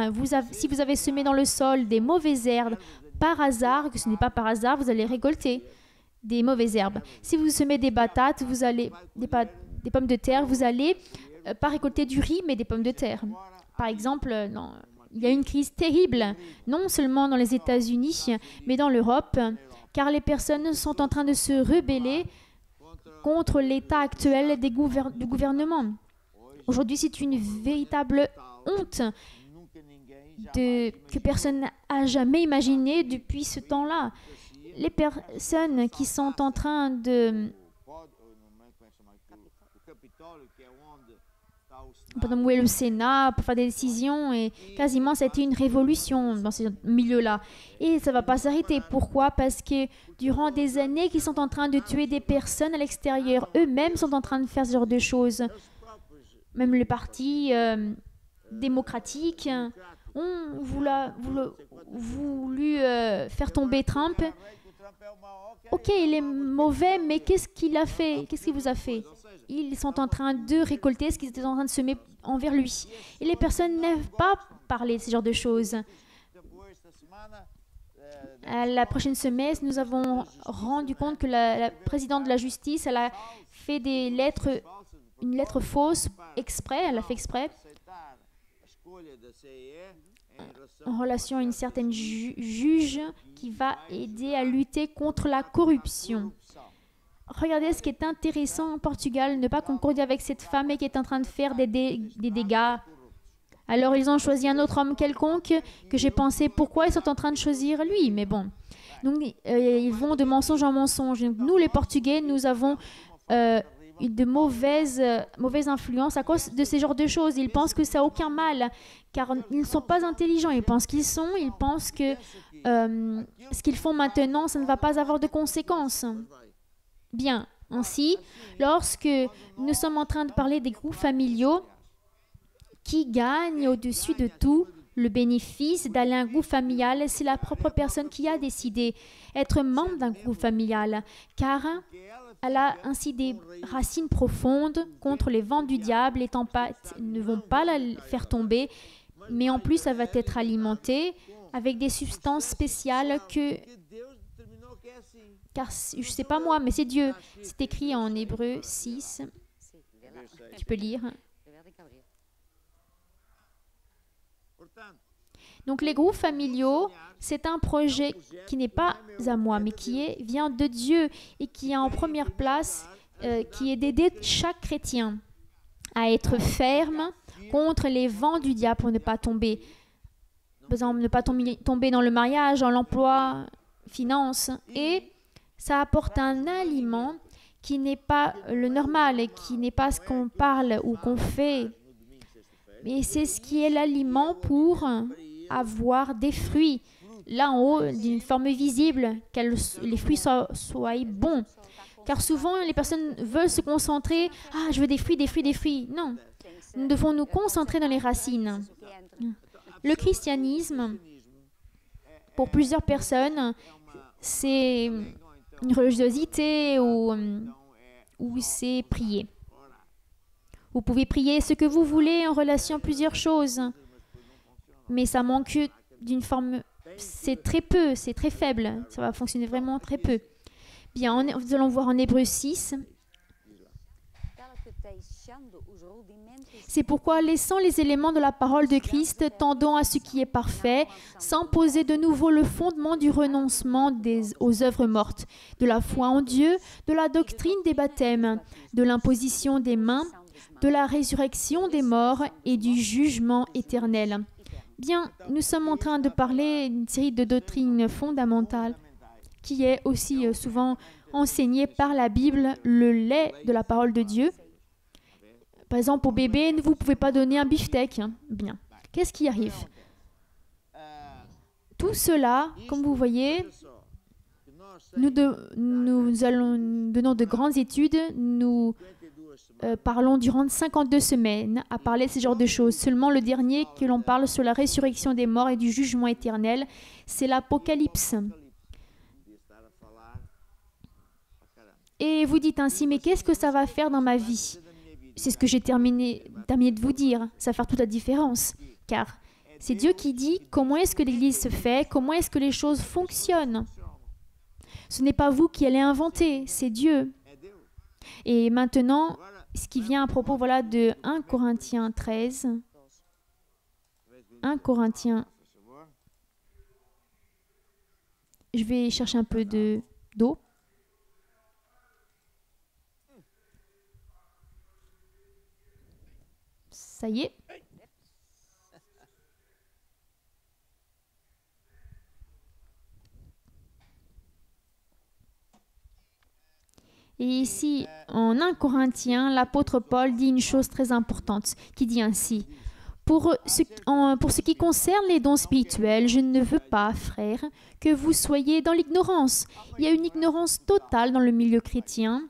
Si vous avez semé dans le sol des mauvaises herbes, par hasard, que ce n'est pas par hasard, vous allez récolter des mauvaises herbes. Si vous semez des patates, des pommes de terre, vous allez pas récolter du riz, mais des pommes de terre. Par exemple, il y a une crise terrible, non seulement dans les États-Unis, mais dans l'Europe, car les personnes sont en train de se rebeller contre l'état actuel du gouvernement. Aujourd'hui, c'est une véritable honte que personne n'a jamais imaginé depuis ce temps-là. Les personnes qui sont en train de mouiller le Sénat pour faire des décisions, et quasiment ça a été une révolution dans ce milieu-là. Et ça ne va pas s'arrêter. Pourquoi? Parce que durant des années qu'ils sont en train de tuer des personnes à l'extérieur, eux-mêmes sont en train de faire ce genre de choses. Même le parti démocratique ont voulu faire tomber Trump. Ok, il est mauvais, mais qu'est-ce qu'il a fait? Qu'est-ce qu'il vous a fait? Ils sont en train de récolter ce qu'ils étaient en train de semer envers lui. Et les personnes n'aiment pas parler de ce genre de choses. À la prochaine semaine, nous avons rendu compte que la présidente de la justice, elle a fait une lettre fausse exprès, elle l'a fait exprès, en relation à une certaine juge qui va aider à lutter contre la corruption. Regardez ce qui est intéressant en Portugal, ne pas concorder avec cette femme qui est en train de faire des dégâts. Alors ils ont choisi un autre homme quelconque que j'ai pensé pourquoi ils sont en train de choisir lui, mais bon. Donc ils vont de mensonge en mensonge. Nous les Portugais, nous avons de mauvaises influences à cause de ces genres de choses. Ils pensent que ça n'a aucun mal, car ils ne sont pas intelligents. Ils pensent que ce qu'ils font maintenant, ça ne va pas avoir de conséquences. Bien, ainsi, lorsque nous sommes en train de parler des groupes familiaux, qui gagne au-dessus de tout le bénéfice d'aller à un groupe familial, c'est la propre personne qui a décidé être membre d'un groupe familial, car elle a ainsi des racines profondes contre les vents du diable. Les tempêtes ne vont pas la faire tomber, mais en plus, elle va être alimentée avec des substances spéciales car je ne sais pas moi, mais c'est Dieu. C'est écrit en Hébreux 6. Tu peux lire. Donc les groupes familiaux, c'est un projet qui n'est pas à moi, mais vient de Dieu et qui est en première place, qui est d'aider chaque chrétien. à être ferme contre les vents du diable pour ne pas tomber. Par exemple, ne pas tomber dans le mariage, dans l'emploi, finance. Et ça apporte un aliment qui n'est pas le normal et qui n'est pas ce qu'on parle ou qu'on fait. Mais c'est ce qui est l'aliment pour avoir des fruits. Là en haut, d'une forme visible, que les fruits soient bons. Car souvent, les personnes veulent se concentrer. « Ah, je veux des fruits, des fruits, des fruits. » Non, nous devons nous concentrer dans les racines. Le christianisme, pour plusieurs personnes, c'est une religiosité ou c'est prier. Vous pouvez prier ce que vous voulez en relation à plusieurs choses, mais ça manque d'une forme, c'est très peu, c'est très faible, ça va fonctionner vraiment très peu. Bien, nous allons voir en Hébreux 6. C'est pourquoi, laissant les éléments de la parole de Christ, tendons à ce qui est parfait, sans poser de nouveau le fondement du renoncement aux œuvres mortes, de la foi en Dieu, de la doctrine des baptêmes, de l'imposition des mains, de la résurrection des morts et du jugement éternel. Bien, nous sommes en train de parler d'une série de doctrines fondamentales qui est aussi souvent enseignée par la Bible, le lait de la parole de Dieu. Par exemple, au bébé, vous ne pouvez pas donner un beefsteak. Bien. Qu'est-ce qui arrive? Tout cela, comme vous voyez, nous donnons de grandes études. Nous parlons durant 52 semaines à parler de ce genre de choses. Seulement le dernier que l'on parle sur la résurrection des morts et du jugement éternel, c'est l'Apocalypse. Et vous dites ainsi, mais qu'est-ce que ça va faire dans ma vie? C'est ce que j'ai terminé de vous dire. Ça va faire toute la différence. Car c'est Dieu qui dit comment est-ce que l'Église se fait, comment est-ce que les choses fonctionnent. Ce n'est pas vous qui allez inventer, c'est Dieu. Et maintenant, ce qui vient à propos de 1 Corinthiens 13. 1 Corinthiens. Je vais chercher un peu d'eau. Ça y est. Et ici, en 1 Corinthiens, l'apôtre Paul dit une chose très importante, qui dit ainsi, pour ce qui concerne les dons spirituels, je ne veux pas, frères, que vous soyez dans l'ignorance. Il y a une ignorance totale dans le milieu chrétien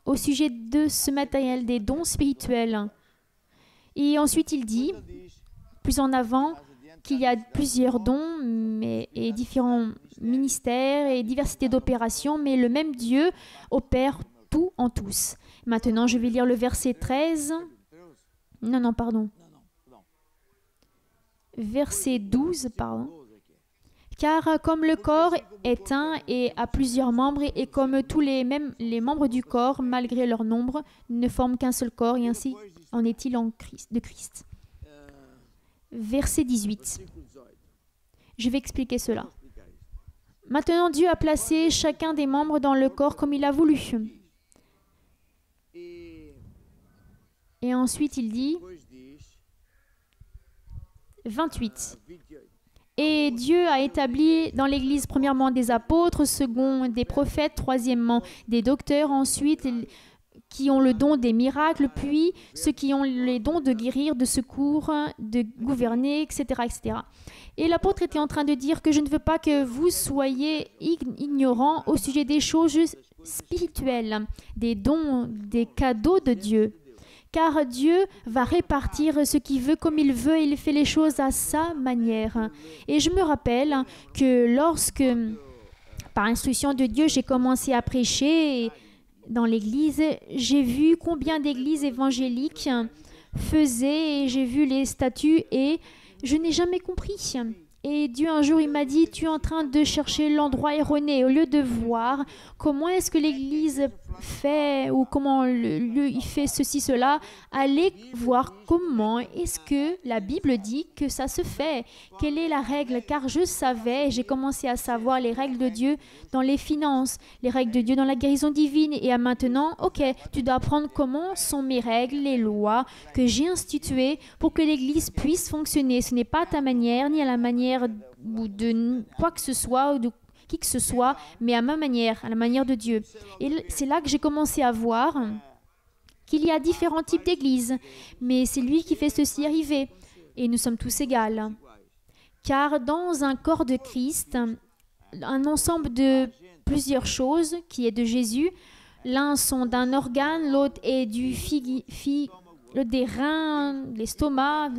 au sujet de ce matériel des dons spirituels. Et ensuite, il dit, plus en avant, qu'il y a plusieurs dons et différents ministères et diversité d'opérations, mais le même Dieu opère tout en tous. Maintenant, je vais lire le verset 13. Non, pardon. Verset 12, pardon. Car comme le corps est un et a plusieurs membres, et comme tous les membres du corps, malgré leur nombre, ne forment qu'un seul corps, et ainsi en est-il de Christ. Verset 18. Je vais expliquer cela. Maintenant, Dieu a placé chacun des membres dans le corps comme il a voulu. Et ensuite, il dit, 28. Et Dieu a établi dans l'Église premièrement des apôtres, second des prophètes, troisièmement des docteurs, ensuite qui ont le don des miracles, puis ceux qui ont les dons de guérir, de secours, de gouverner, etc. etc. Et l'apôtre était en train de dire que je ne veux pas que vous soyez ignorants au sujet des choses spirituelles, des dons, des cadeaux de Dieu. Car Dieu va répartir ce qu'il veut comme il veut et il fait les choses à sa manière. Et je me rappelle que lorsque, par instruction de Dieu, j'ai commencé à prêcher dans l'église, j'ai vu combien d'églises évangéliques faisaient et j'ai vu les statuts et je n'ai jamais compris. Et Dieu, un jour, il m'a dit, tu es en train de chercher l'endroit erroné. Au lieu de voir comment est-ce que l'Église fait ou comment il fait ceci, cela. Allez voir comment est-ce que la Bible dit que ça se fait. Quelle est la règle? Car je savais, j'ai commencé à savoir les règles de Dieu dans les finances, les règles de Dieu dans la guérison divine. Et à maintenant, ok, tu dois apprendre comment sont mes règles, les lois que j'ai instituées pour que l'Église puisse fonctionner. Ce n'est pas à ta manière, ni à la manière de quoi que ce soit, ou de qui que ce soit, mais à ma manière, à la manière de Dieu. Et c'est là que j'ai commencé à voir qu'il y a différents types d'églises, mais c'est lui qui fait ceci arriver. Et nous sommes tous égaux. Car dans un corps de Christ, un ensemble de plusieurs choses qui est de Jésus, l'un sont d'un organe, l'autre est l'autre des reins, l'estomac.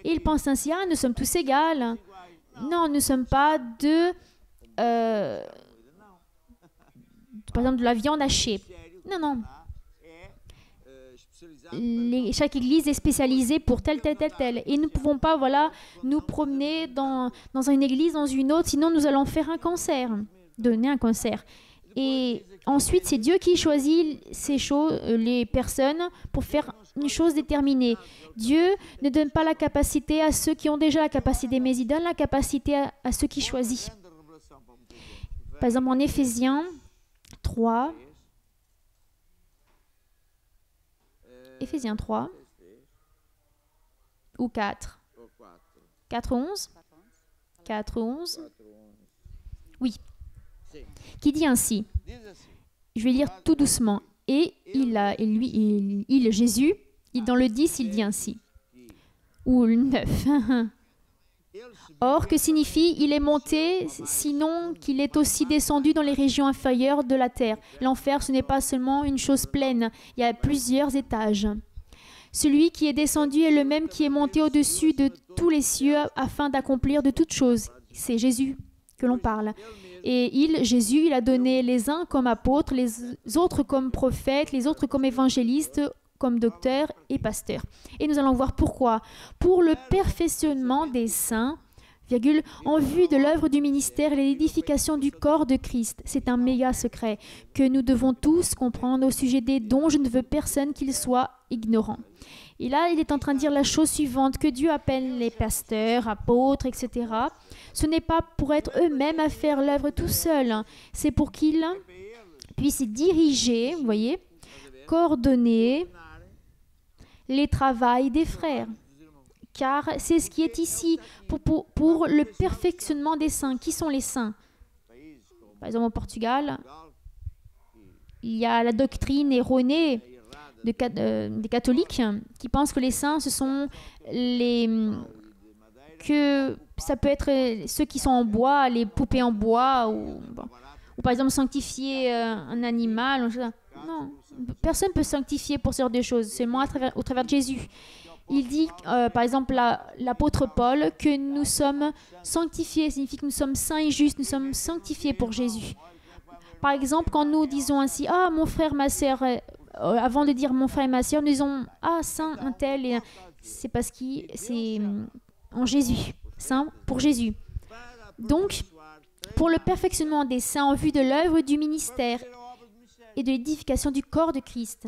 Et il pense ainsi, ah, nous sommes tous égaux. Non, nous ne sommes pas par exemple de la viande hachée. Non, non. Chaque église est spécialisée pour tel. Et nous ne pouvons pas nous promener dans une église, dans une autre, sinon nous allons faire un cancer, donner un cancer. Et ensuite, c'est Dieu qui choisit les personnes pour faire une chose déterminée. Dieu ne donne pas la capacité à ceux qui ont déjà la capacité, mais il donne la capacité à ceux qui choisissent. Par exemple, en Éphésiens 3, ou 4, 4:11, oui, qui dit ainsi, je vais lire tout doucement, et Jésus, dans le 10, il dit ainsi, ou le 9, or, que signifie « il est monté » sinon qu'il est aussi descendu dans les régions inférieures de la terre. L'enfer, ce n'est pas seulement une chose pleine, il y a plusieurs étages. Celui qui est descendu est le même qui est monté au-dessus de tous les cieux afin d'accomplir de toutes choses. C'est Jésus que l'on parle. Et Jésus, il a donné les uns comme apôtres, les autres comme prophètes, les autres comme évangélistes, comme docteurs et pasteurs. Et nous allons voir pourquoi. Pour le perfectionnement des saints, en vue de l'œuvre du ministère et l'édification du corps de Christ. C'est un méga secret que nous devons tous comprendre au sujet des dons. Je ne veux personne qu'il soit ignorant. Et là, il est en train de dire la chose suivante, que Dieu appelle les pasteurs, apôtres, etc. Ce n'est pas pour être eux-mêmes à faire l'œuvre tout seuls. C'est pour qu'ils puissent diriger, vous voyez, coordonner les travaux des frères. Car c'est ce qui est ici pour le perfectionnement des saints. Qui sont les saints? Par exemple, au Portugal, il y a la doctrine erronée des catholiques qui pensent que les saints, ce sont que ça peut être ceux qui sont en bois, les poupées en bois, ou par exemple sanctifier un animal. Non, personne ne peut sanctifier pour ce genre de choses, seulement au travers de Jésus. Il dit, par exemple, l'apôtre Paul, que nous sommes sanctifiés, signifie que nous sommes saints et justes, nous sommes sanctifiés pour Jésus. Par exemple, quand nous disons ainsi, « Ah, mon frère, ma sœur », avant de dire « mon frère et ma sœur », nous disons « Ah, saint, un tel », et c'est parce que c'est en Jésus, saint pour Jésus. Donc, pour le perfectionnement des saints en vue de l'œuvre du ministère et de l'édification du corps de Christ,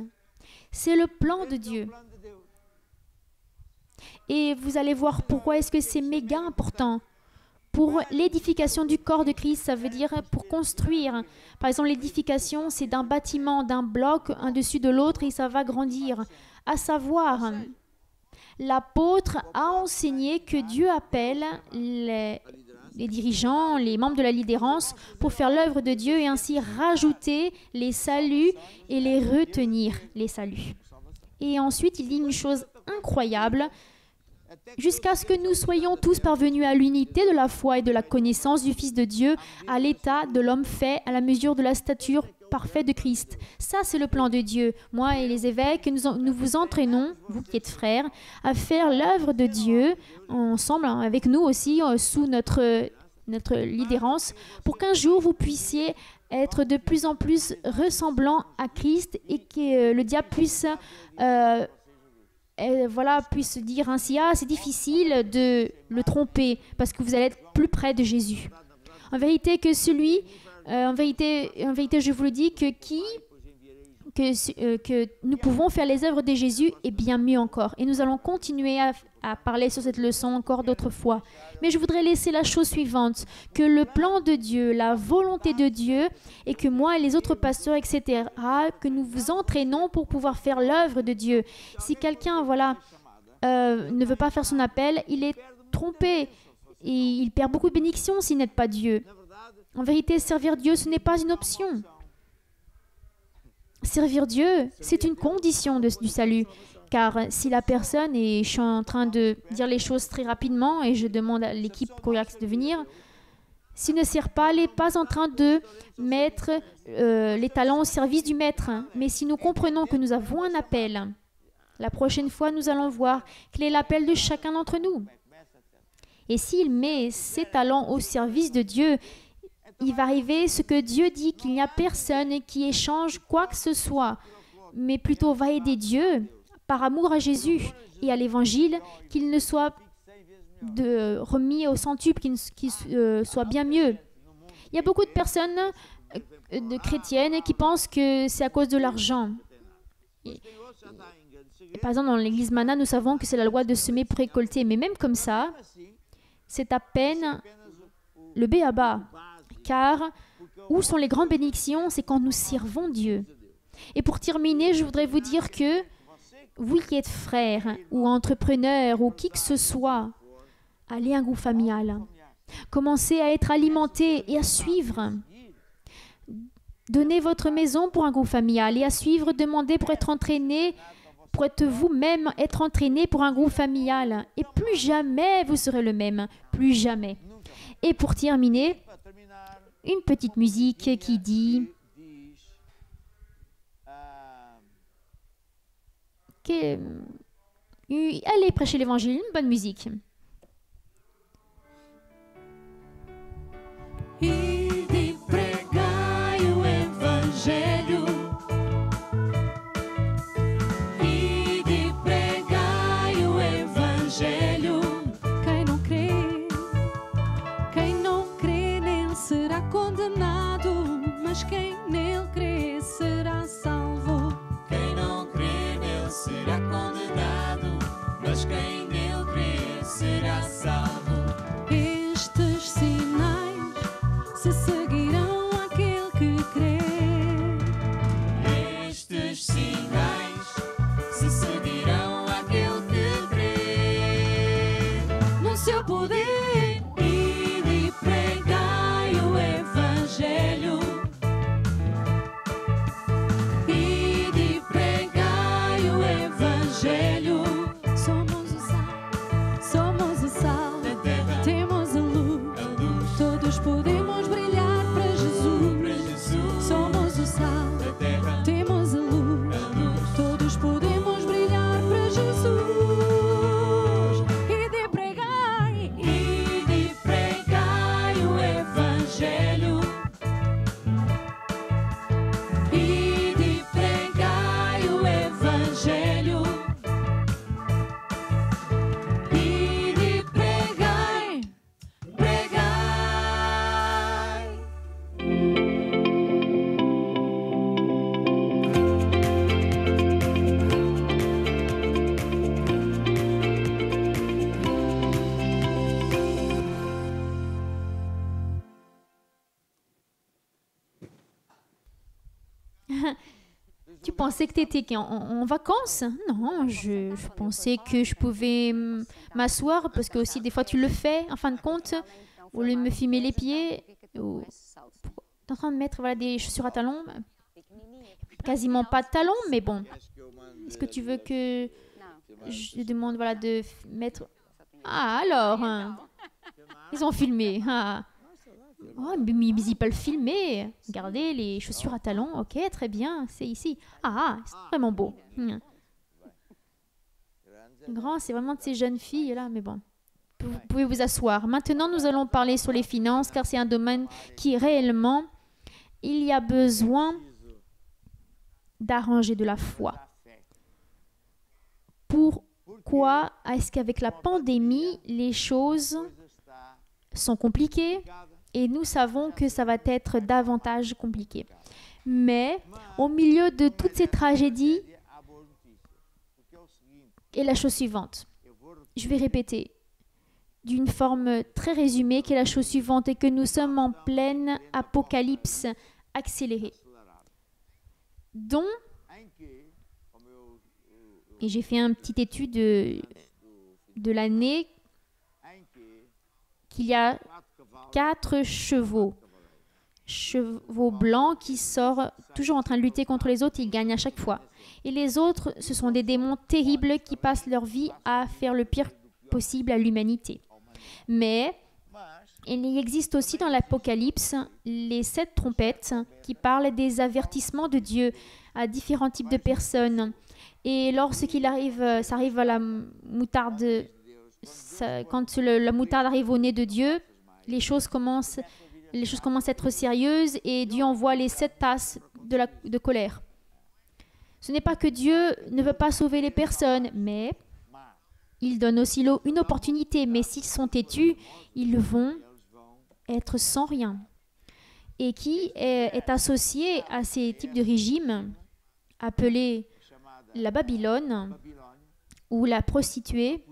c'est le plan de Dieu. Et vous allez voir pourquoi est-ce que c'est méga important. Pour l'édification du corps de Christ, ça veut dire pour construire. Par exemple, l'édification, c'est d'un bâtiment, d'un bloc, un dessus de l'autre, et ça va grandir. À savoir, l'apôtre a enseigné que Dieu appelle les dirigeants, les membres de la lidérance, pour faire l'œuvre de Dieu et ainsi rajouter les saluts et les retenir, les saluts. Et ensuite, il dit une chose incroyable, jusqu'à ce que nous soyons tous parvenus à l'unité de la foi et de la connaissance du Fils de Dieu, à l'état de l'homme fait à la mesure de la stature parfaite de Christ. Ça, c'est le plan de Dieu. Moi et les évêques, nous vous entraînons, vous qui êtes frères, à faire l'œuvre de Dieu ensemble, avec nous aussi, sous notre lidérance, pour qu'un jour vous puissiez être de plus en plus ressemblant à Christ et que le diable puisse puisse dire ainsi, ah, c'est difficile de le tromper parce que vous allez être plus près de Jésus. En vérité, je vous le dis, que que nous pouvons faire les œuvres de Jésus et bien mieux encore. Et nous allons continuer à parler sur cette leçon encore d'autres fois. Mais je voudrais laisser la chose suivante, que le plan de Dieu, la volonté de Dieu, et que moi et les autres pasteurs, etc., que nous vous entraînons pour pouvoir faire l'œuvre de Dieu. Si quelqu'un, ne veut pas faire son appel, il est trompé et il perd beaucoup de bénédictions s'il n'aide pas Dieu. En vérité, servir Dieu, ce n'est pas une option. Servir Dieu, c'est une condition du salut. Car si la personne, et je suis en train de dire les choses très rapidement, et je demande à l'équipe Corax de venir, s'il ne sert pas, elle n'est pas en train de mettre les talents au service du maître. Mais si nous comprenons que nous avons un appel, la prochaine fois, nous allons voir quel est l'appel de chacun d'entre nous. Et s'il met ses talents au service de Dieu, il va arriver ce que Dieu dit, qu'il n'y a personne qui échange quoi que ce soit, mais plutôt va aider Dieu par amour à Jésus et à l'Évangile, qu'il ne soit remis au centuple, qu'il soit bien mieux. Il y a beaucoup de personnes de chrétiennes qui pensent que c'est à cause de l'argent. Par exemple, dans l'église Mana, nous savons que c'est la loi de semer pour récolter, mais même comme ça, c'est à peine le b.a.-ba. Car où sont les grandes bénédictions? C'est quand nous servons Dieu. Et pour terminer, je voudrais vous dire que vous qui êtes frères ou entrepreneurs ou qui que ce soit, allez à un groupe familial. Commencez à être alimentés et à suivre. Donnez votre maison pour un groupe familial et à suivre, demandez pour être entraîné, pour être vous-même être entraîné pour un groupe familial. Et plus jamais vous serez le même. Plus jamais. Et pour terminer, une petite musique qui dit que allez prêcher l'évangile, une bonne musique. Ide pregai o evangelho. Ide pregai o evangelho. Quem não crê nele será condenado, mas quem nele crê será salvo. Quem não crê nele será condenado, mas quem nele crê será salvo. Estes sinais se seguirão àquele que crê. Estes sinais se seguirão àquele que crê. No seu poder, ide e pregai o evangelho. Ide e pregai o evangelho. Somos o sal da terra. Temos a luz. Todos podemos brilhar para Jesus. Somos o sal da terra. Temos a luz. Todos podemos brilhar para Jesus. Ide e pregai o evangelho. Ide e pregai o evangelho. Ide e pregai, pregai. Tu pensais que tu étais en vacances? Non, je pensais que je pouvais m'asseoir parce que aussi des fois tu le fais en fin de compte, au lieu de me filmer les pieds. Tu es en train de mettre des chaussures à talons, quasiment pas de talons, mais bon. Est-ce que tu veux que je demande de mettre... Ah alors, ils ont filmé. Ah. Oh, mais ils peuvent le filmer. Regardez les chaussures à talons. Ok, très bien, c'est ici. Ah, c'est vraiment beau. Grand, c'est vraiment de ces jeunes filles là, mais bon. Vous pouvez vous asseoir. Maintenant, nous allons parler sur les finances, car c'est un domaine qui réellement, il y a besoin d'arranger de la foi. Pourquoi est-ce qu'avec la pandémie, les choses sont compliquées? Et nous savons que ça va être davantage compliqué. Mais au milieu de toutes ces tragédies est la chose suivante. Je vais répéter d'une forme très résumée, qui est la chose suivante, et que nous sommes en pleine apocalypse accélérée, dont, et j'ai fait une petite étude de l'année, qu'il y a 4 chevaux blancs qui sortent toujours en train de lutter contre les autres, ils gagnent à chaque fois. Et les autres, ce sont des démons terribles qui passent leur vie à faire le pire possible à l'humanité. Mais il existe aussi dans l'Apocalypse les 7 trompettes qui parlent des avertissements de Dieu à différents types de personnes. Et lorsqu'il arrive, ça arrive à la moutarde, quand la moutarde arrive au nez de Dieu, les choses commencent à être sérieuses et Dieu envoie les 7 tasses de colère. Ce n'est pas que Dieu ne veut pas sauver les personnes, mais il donne aussi une opportunité. Mais s'ils sont têtus, ils vont être sans rien. Et qui est associé à ces types de régimes appelés la Babylone ou la prostituée?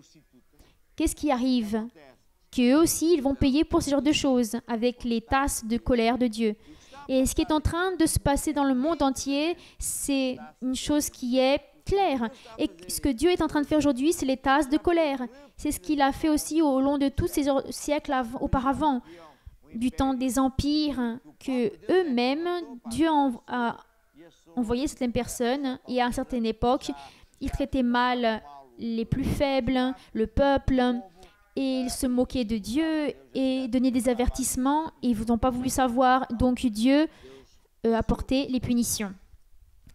Qu'est-ce qui arrive? Qu'eux aussi, ils vont payer pour ce genre de choses avec les tasses de colère de Dieu. Et ce qui est en train de se passer dans le monde entier, c'est une chose qui est claire. Et ce que Dieu est en train de faire aujourd'hui, c'est les tasses de colère. C'est ce qu'il a fait aussi au long de tous ces siècles auparavant, du temps des empires, que eux-mêmes, Dieu a envoyé certaines personnes, et à une certaine époque, ils traitaient mal les plus faibles, le peuple, et ils se moquaient de Dieu et donnaient des avertissements, et ils n'ont pas voulu savoir. Donc Dieu a porté les punitions.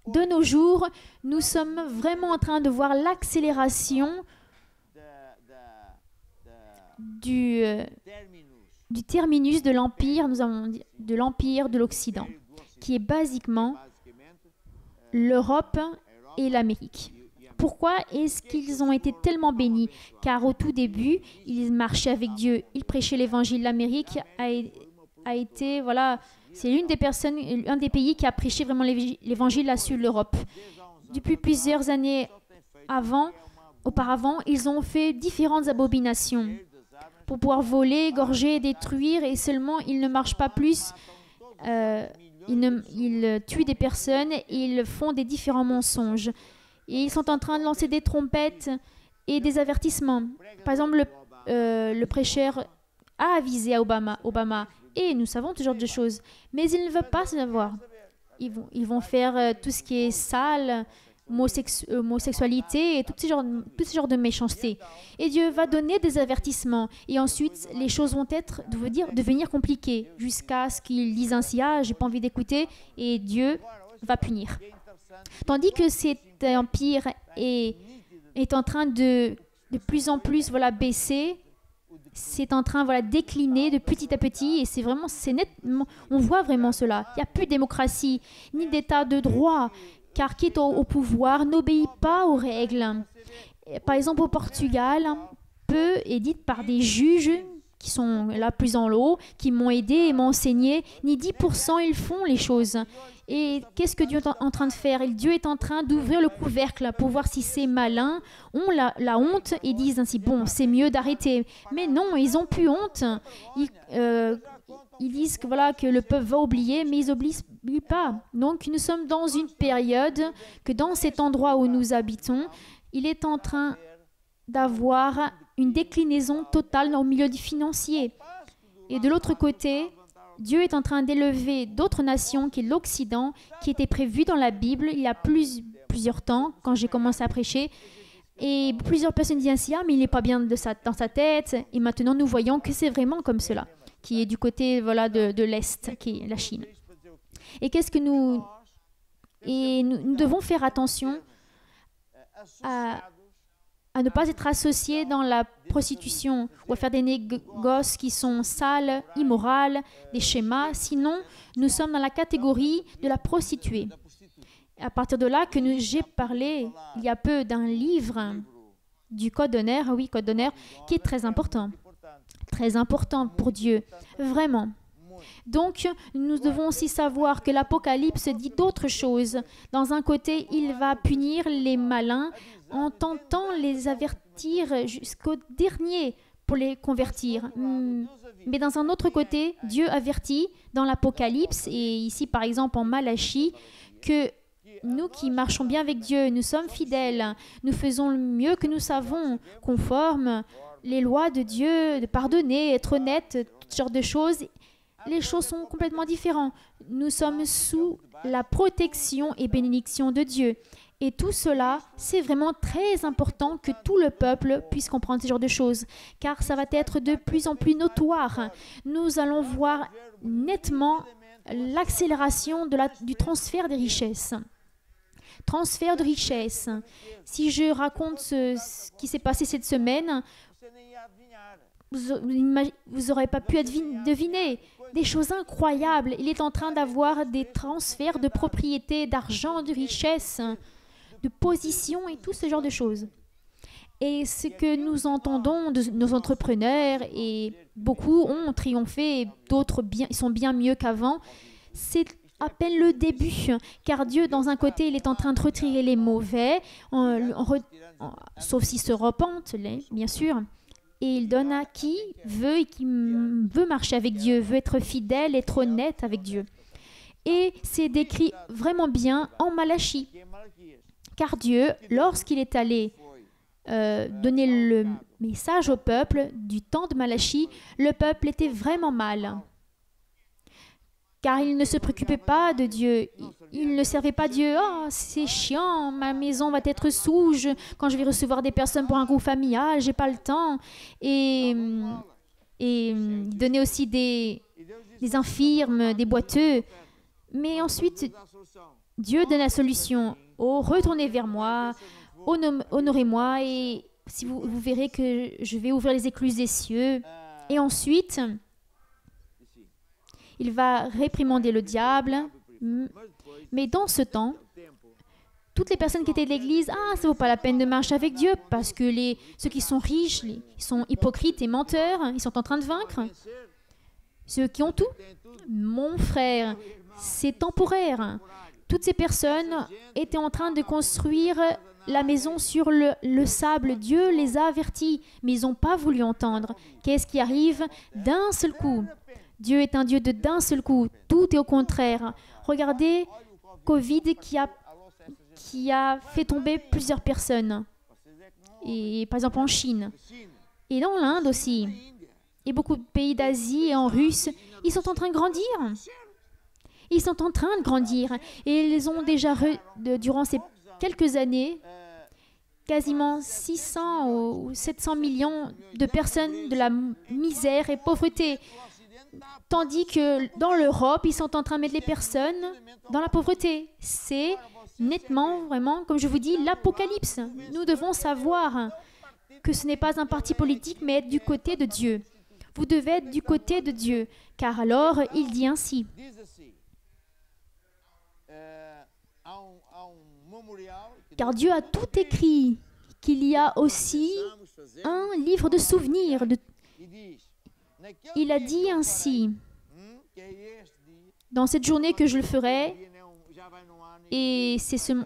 De nos jours, nous sommes vraiment en train de voir l'accélération du terminus de l'Empire, nous avons dit, de l'Empire de l'Occident, qui est basiquement l'Europe et l'Amérique. Pourquoi est-ce qu'ils ont été tellement bénis? Car au tout début, ils marchaient avec Dieu, ils prêchaient l'Évangile. L'Amérique a été, voilà, c'est un des pays qui a prêché vraiment l'Évangile à sur l'Europe. Depuis plusieurs années auparavant, ils ont fait différentes abominations pour pouvoir voler, égorger, détruire, et seulement ils ne marchent pas plus. Ils tuent des personnes et ils font des différents mensonges. Et ils sont en train de lancer des trompettes et des avertissements. Par exemple, le prêcheur a avisé à Obama, et nous savons ce genre de choses. Mais ils ne veulent pas savoir. Ils vont faire tout ce qui est sale, homosexualité et tout ce genre de méchanceté. Et Dieu va donner des avertissements. Et ensuite, les choses vont devenir compliquées jusqu'à ce qu'ils disent ainsi: ah, j'ai pas envie d'écouter, et Dieu va punir. Tandis que cet empire est en train de plus en plus baisser, c'est en train de décliner de petit à petit, et c'est nettement, on voit vraiment cela. Il n'y a plus de démocratie, ni d'état de droit, car qui est au pouvoir n'obéit pas aux règles. Par exemple, au Portugal, peu est dit par des juges qui sont là plus en haut, qui m'ont aidé et m'ont enseigné, ni 10% ils font les choses. Et qu'est-ce que Dieu est en train de faire? Dieu est en train d'ouvrir le couvercle pour voir si ces malins ont la honte et disent ainsi: bon, c'est mieux d'arrêter. Mais non, ils n'ont plus honte. Ils disent que le peuple va oublier, mais ils n'oublient pas. Donc nous sommes dans une période que dans cet endroit où nous habitons, il est en train d'avoir une déclinaison totale au milieu du financier. Et de l'autre côté, Dieu est en train d'élever d'autres nations, qui est l'Occident, qui était prévu dans la Bible il y a plusieurs temps, quand j'ai commencé à prêcher. Et plusieurs personnes disent ainsi: ah, mais il n'est pas bien dans sa tête. Et maintenant, nous voyons que c'est vraiment comme cela, qui est du côté de l'Est, qui est la Chine. Et qu'est-ce que nous devons faire attention à ne pas être associés dans la prostitution ou à faire des négoces qui sont sales, immorales, des schémas. Sinon, nous sommes dans la catégorie de la prostituée. À partir de là j'ai parlé il y a peu d'un livre du Code d'honneur, qui est très important pour Dieu, vraiment. Donc, nous devons aussi savoir que l'Apocalypse dit d'autres choses. Dans un côté, il va punir les malins en tentant les avertir jusqu'au dernier pour les convertir. Mais dans un autre côté, Dieu avertit dans l'Apocalypse, et ici par exemple en Malachie, que nous qui marchons bien avec Dieu, nous sommes fidèles, nous faisons le mieux que nous savons, conforme les lois de Dieu, de pardonner, être honnête, toutes sortes de choses. Les choses sont complètement différentes. Nous sommes sous la protection et bénédiction de Dieu. Et tout cela, c'est vraiment très important que tout le peuple puisse comprendre ce genre de choses, car ça va être de plus en plus notoire. Nous allons voir nettement l'accélération du transfert des richesses. Transfert de richesses. Si je raconte ce qui s'est passé cette semaine, vous n'aurez pas pu deviner des choses incroyables. Il est en train d'avoir des transferts de propriété, d'argent, de richesse, de position et tout ce genre de choses. Et ce que nous entendons de nos entrepreneurs, et beaucoup ont triomphé, d'autres ils sont bien mieux qu'avant, c'est à peine le début, car Dieu, dans un côté, il est en train de retirer les mauvais, sauf s'ils se repentent, bien sûr, et il donne à qui veut et qui veut marcher avec Dieu, veut être fidèle, être honnête avec Dieu. Et c'est décrit vraiment bien en Malachie. Car Dieu, lorsqu'il est allé donner le message au peuple du temps de Malachie, le peuple était vraiment mal. Car il ne se préoccupait pas de Dieu. Il ne servait pas Dieu. « Oh, c'est chiant, ma maison va être souge quand je vais recevoir des personnes pour un groupe familial, j'ai pas le temps. » Et il donnait aussi des infirmes, des boiteux. Mais ensuite, Dieu donne la solution. « Oh, retournez vers moi, honorez-moi, et si vous verrez que je vais ouvrir les écluses des cieux. » Et ensuite, il va réprimander le diable. Mais dans ce temps, toutes les personnes qui étaient de l'Église, ça ne vaut pas la peine de marcher avec Dieu parce que ceux qui sont riches, ils sont hypocrites et menteurs, ils sont en train de vaincre. Ceux qui ont tout, mon frère, c'est temporaire. Toutes ces personnes étaient en train de construire la maison sur le sable. Dieu les a avertis, mais ils n'ont pas voulu entendre. Qu'est-ce qui arrive d'un seul coup? Dieu est un Dieu de d'un seul coup. Tout est au contraire. Regardez Covid qui a fait tomber plusieurs personnes. Et par exemple en Chine. Et dans l'Inde aussi. Et beaucoup de pays d'Asie et en Russe, ils sont en train de grandir. Ils sont en train de grandir. Et ils ont déjà, durant ces quelques années, quasiment 600 ou 700 millions de personnes de la misère et pauvreté. Tandis que dans l'Europe, ils sont en train de mettre les personnes dans la pauvreté. C'est nettement, vraiment, comme je vous dis, l'Apocalypse. Nous devons savoir que ce n'est pas un parti politique, mais être du côté de Dieu. Vous devez être du côté de Dieu, car alors, il dit ainsi. Car Dieu a tout écrit, qu'il y a aussi un livre de souvenirs. Il a dit ainsi, dans cette journée que je le ferai, et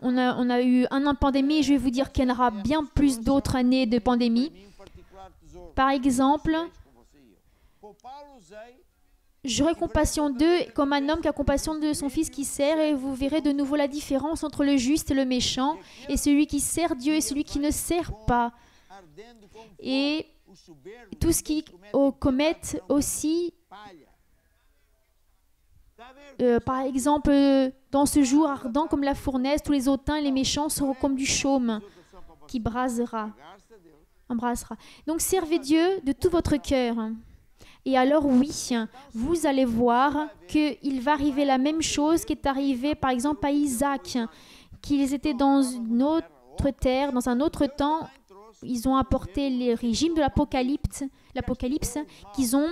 on a eu un an de pandémie, je vais vous dire qu'il y en aura bien plus d'autres années de pandémie. Par exemple, j'aurai compassion d'eux comme un homme qui a compassion de son fils qui sert, et vous verrez de nouveau la différence entre le juste et le méchant, et celui qui sert Dieu et celui qui ne sert pas. Et tout ce qui commettent aussi, par exemple, dans ce jour ardent comme la fournaise, tous les hautains et les méchants seront comme du chaume qui embrasera. Donc servez Dieu de tout votre cœur. Et alors oui, vous allez voir qu'il va arriver la même chose qui est arrivée par exemple à Isaac, qu'ils étaient dans une autre terre, dans un autre temps. Ils ont apporté les régimes de l'Apocalypse, qu'ils ont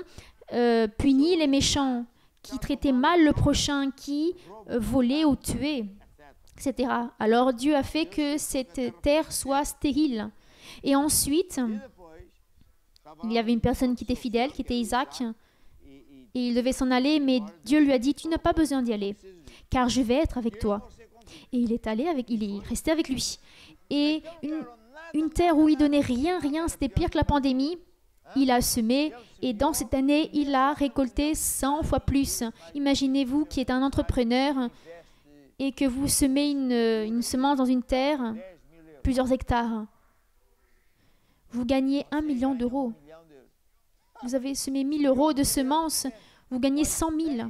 puni les méchants, qui traitaient mal le prochain, qui volaient ou tuaient, etc. Alors Dieu a fait que cette terre soit stérile. Et ensuite, il y avait une personne qui était fidèle, qui était Isaac, Et il devait s'en aller, mais Dieu lui a dit, tu n'as pas besoin d'y aller, car je vais être avec toi. Et il est resté avec lui. Et une terre où il donnait rien, c'était pire que la pandémie. Il a semé et dans cette année, il a récolté 100 fois plus. Imaginez-vous qui est un entrepreneur et que vous semez une semence dans une terre, plusieurs hectares. Vous gagnez 1 million d'euros. Vous avez semé 1 000 euros de semences, vous gagnez 100 000.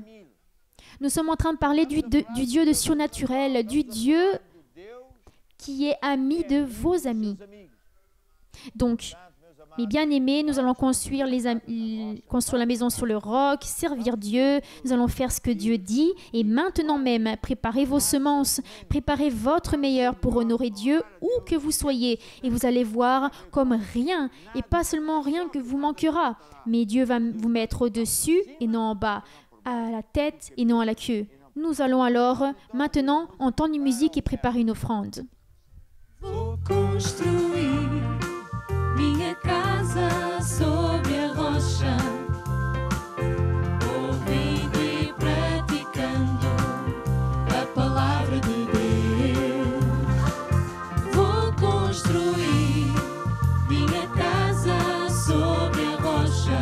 Nous sommes en train de parler du Dieu de surnaturel, du Dieu qui est ami de vos amis. Donc, mes bien-aimés, nous allons construire la maison sur le roc, servir Dieu, nous allons faire ce que Dieu dit. Et maintenant même, préparez vos semences, préparez votre meilleur pour honorer Dieu où que vous soyez. Et vous allez voir comme rien, et pas seulement rien que vous manquera, mais Dieu va vous mettre au-dessus et non en bas, à la tête et non à la queue. Nous allons alors maintenant entendre une musique et préparer une offrande. Vou construir minha casa sobre a rocha, ouvindo e praticando a palavra de Deus. Vou construir minha casa sobre a rocha,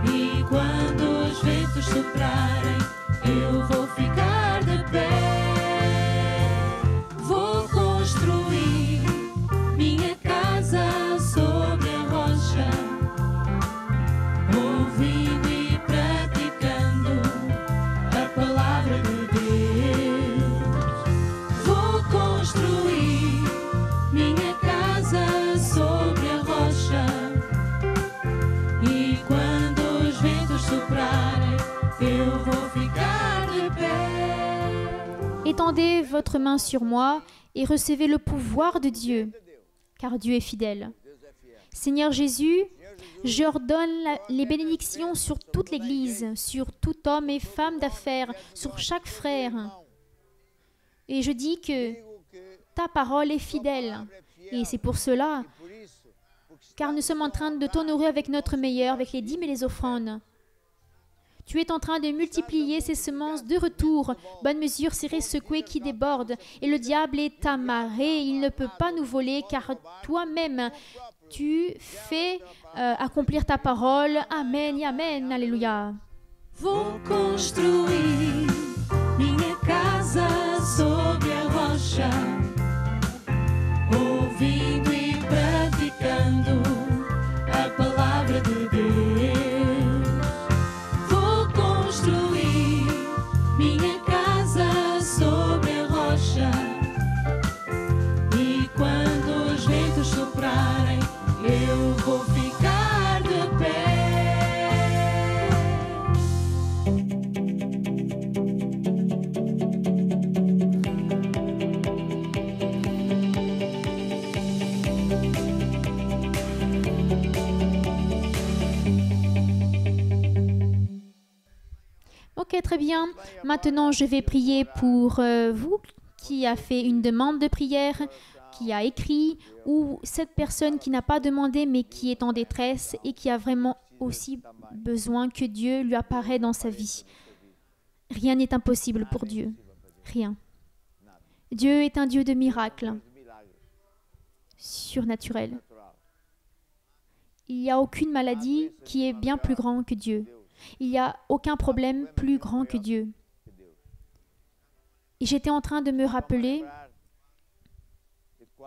e quando os ventos soprarem, eu vou ficar de pé. Vou construir minha casa sobre a rocha, ouvindo e praticando a palavra de Deus. Vou construir minha casa sobre a rocha, e quando os ventos soprarem, eu vou ficar de pé. Étendez votre main sur moi et recevez le pouvoir de Dieu, car Dieu est fidèle. Seigneur Jésus, j'ordonne les bénédictions sur toute l'Église, sur tout homme et femme d'affaires, sur chaque frère. Et je dis que ta parole est fidèle. Et c'est pour cela, car nous sommes en train de t'honorer avec notre meilleur, avec les dîmes et les offrandes. Tu es en train de multiplier ces semences de retour. Bonne mesure, serrée, secouée, qui déborde. Et le diable est amarré. Il ne peut pas nous voler, car toi-même, tu fais accomplir ta parole. Amen et amen. Alléluia. Vou construir minha casa sobre a rocha, ouvindo e praticando a palavra de Deus. Vou construir minha casa sobre a rocha, e quando os ventos soprarem, eu vou ficar de pé. Ok, très bien. Maintenant, je vais prier pour vous qui a fait une demande de prière, qui a écrit, ou cette personne qui n'a pas demandé mais qui est en détresse et qui a vraiment aussi besoin que Dieu lui apparaisse dans sa vie. Rien n'est impossible pour Dieu. Rien. Dieu est un Dieu de miracles, surnaturel. Il n'y a aucune maladie qui est bien plus grande que Dieu. Il n'y a aucun problème plus grand que Dieu. Et j'étais en train de me rappeler,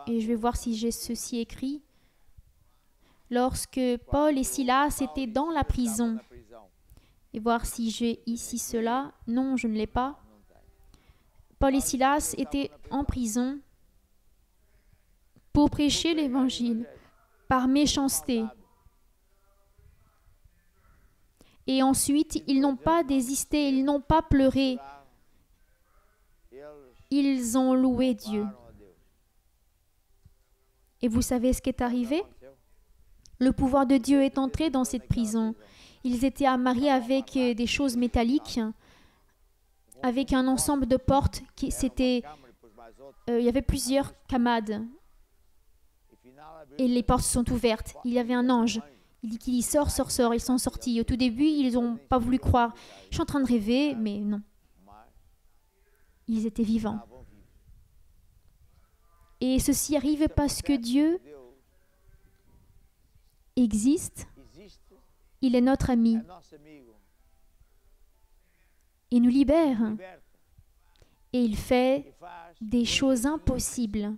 et je vais voir si j'ai ceci écrit, lorsque Paul et Silas étaient dans la prison. Et voir si j'ai ici cela. Non, je ne l'ai pas. Paul et Silas étaient en prison pour prêcher l'évangile par méchanceté. Et ensuite, ils n'ont pas désisté, ils n'ont pas pleuré. Ils ont loué Dieu. Et vous savez ce qui est arrivé? Le pouvoir de Dieu est entré dans cette prison. Ils étaient amarrés avec des choses métalliques, avec un ensemble de portes. Il y avait plusieurs camades. Et les portes sont ouvertes. Il y avait un ange Il dit qu'il dit sort, sort, sort. Ils sont sortis. Au tout début, ils n'ont pas voulu croire. Je suis en train de rêver, mais non. Ils étaient vivants. Et ceci arrive parce que Dieu existe. Il est notre ami. Il nous libère. Et il fait des choses impossibles.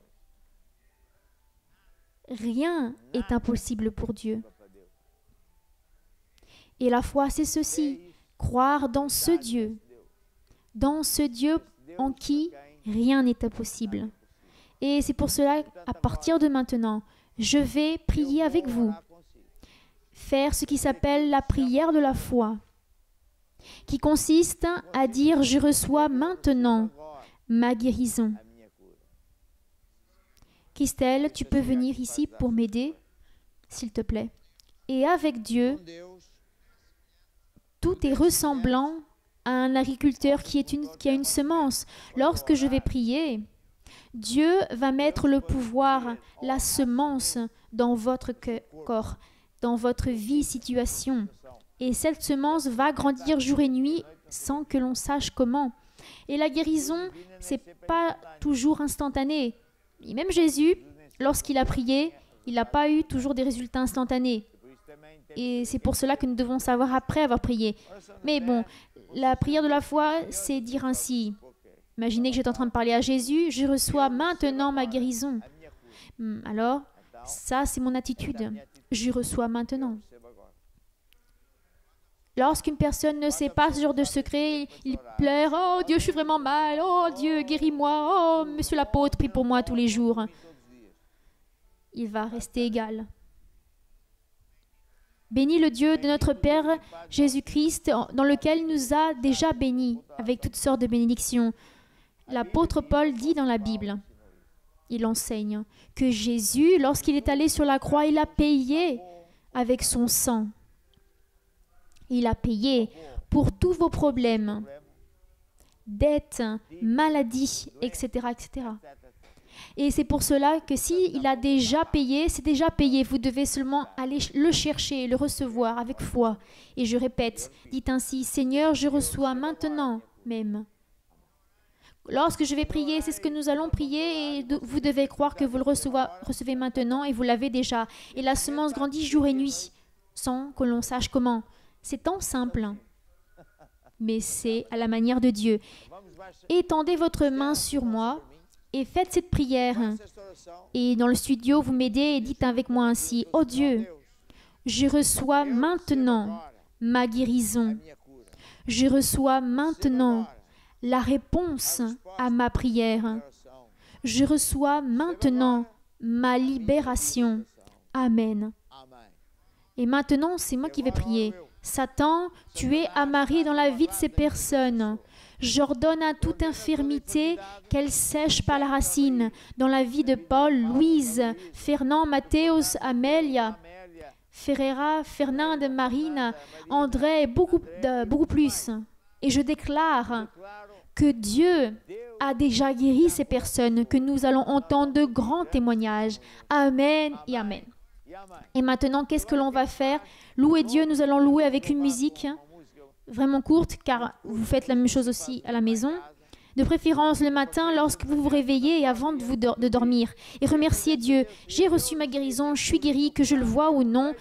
Rien est impossible pour Dieu. Et la foi, c'est ceci, croire dans ce Dieu en qui rien n'est impossible. Et c'est pour cela, à partir de maintenant, je vais prier avec vous, faire ce qui s'appelle la prière de la foi, qui consiste à dire « Je reçois maintenant ma guérison ». Christelle, tu peux venir ici pour m'aider, s'il te plaît. Et avec Dieu, tout est ressemblant à un agriculteur qui a une semence. Lorsque je vais prier, Dieu va mettre le pouvoir, la semence dans votre corps, dans votre vie, situation. Et cette semence va grandir jour et nuit sans que l'on sache comment. Et la guérison, ce n'est pas toujours instantané. Et même Jésus, lorsqu'il a prié, il n'a pas eu toujours des résultats instantanés. Et c'est pour cela que nous devons savoir après avoir prié. Mais bon, la prière de la foi, c'est dire ainsi. Imaginez que j'étais en train de parler à Jésus, je reçois maintenant ma guérison. Alors, ça c'est mon attitude. Je reçois maintenant. Lorsqu'une personne ne sait pas ce genre de secret, il pleure, « Oh Dieu, je suis vraiment mal, oh Dieu, guéris-moi, oh Monsieur l'apôtre, prie pour moi tous les jours. » Il va rester égal. Bénis le Dieu de notre Père Jésus-Christ, dans lequel il nous a déjà bénis, avec toutes sortes de bénédictions. L'apôtre Paul dit dans la Bible, il enseigne, que Jésus, lorsqu'il est allé sur la croix, il a payé avec son sang. Il a payé pour tous vos problèmes, dettes, maladies, etc., etc. Et c'est pour cela que s'il a déjà payé, c'est déjà payé. Vous devez seulement aller le chercher, le recevoir avec foi. Et je répète, dites ainsi, Seigneur, je reçois maintenant même. Lorsque je vais prier, c'est ce que nous allons prier et vous devez croire que vous le recevez maintenant et vous l'avez déjà. Et la semence grandit jour et nuit, sans que l'on sache comment. C'est tant simple, mais c'est à la manière de Dieu. Étendez votre main sur moi et faites cette prière. Et dans le studio, vous m'aidez et dites avec moi ainsi, « Oh Dieu, je reçois maintenant ma guérison. Je reçois maintenant la réponse à ma prière. Je reçois maintenant ma libération. Amen. » Et maintenant, c'est moi qui vais prier. Satan, tu es amarré dans la vie de ces personnes. J'ordonne à toute infirmité qu'elle sèche par la racine. Dans la vie de Paul, Louise, Fernand, Mathéos, Amélia, Ferreira, Fernande, Marine, André et beaucoup plus. Et je déclare que Dieu a déjà guéri ces personnes, que nous allons entendre de grands témoignages. Amen et Amen. Et maintenant, qu'est-ce que l'on va faire? Louer Dieu, nous allons louer avec une musique vraiment courte, car vous faites la même chose aussi à la maison. De préférence le matin, lorsque vous vous réveillez et avant de dormir. Et remerciez Dieu. J'ai reçu ma guérison, je suis guéri, que je le vois ou non,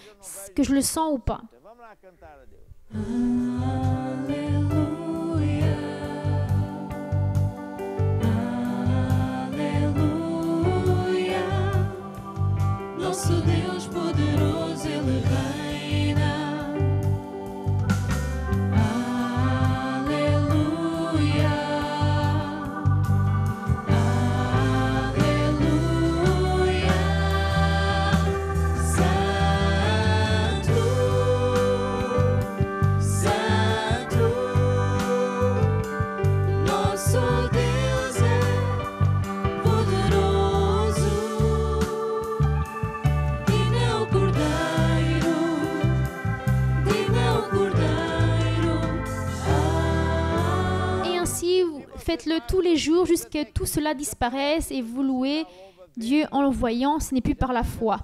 que je le sens ou pas. Nosso Deus poderoso, Ele reina. Aleluia. Aleluia. Santo, Santo. Nosso Deus é poderoso. Et ainsi, faites-le tous les jours jusqu'à tout cela disparaisse et vous louez Dieu en le voyant, ce n'est plus par la foi.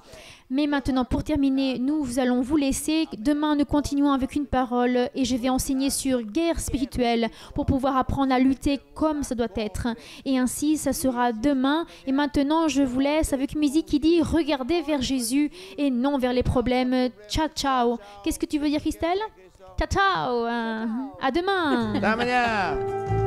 Mais maintenant, pour terminer, nous allons vous laisser. Demain, nous continuons avec une parole et je vais enseigner sur guerre spirituelle pour pouvoir apprendre à lutter comme ça doit être. Et ainsi, ça sera demain. Et maintenant, je vous laisse avec une musique qui dit « Regardez vers Jésus et non vers les problèmes. Ciao, ciao ». Qu'est-ce que tu veux dire, Christelle? Ciao, ciao. À demain. Até amanhã.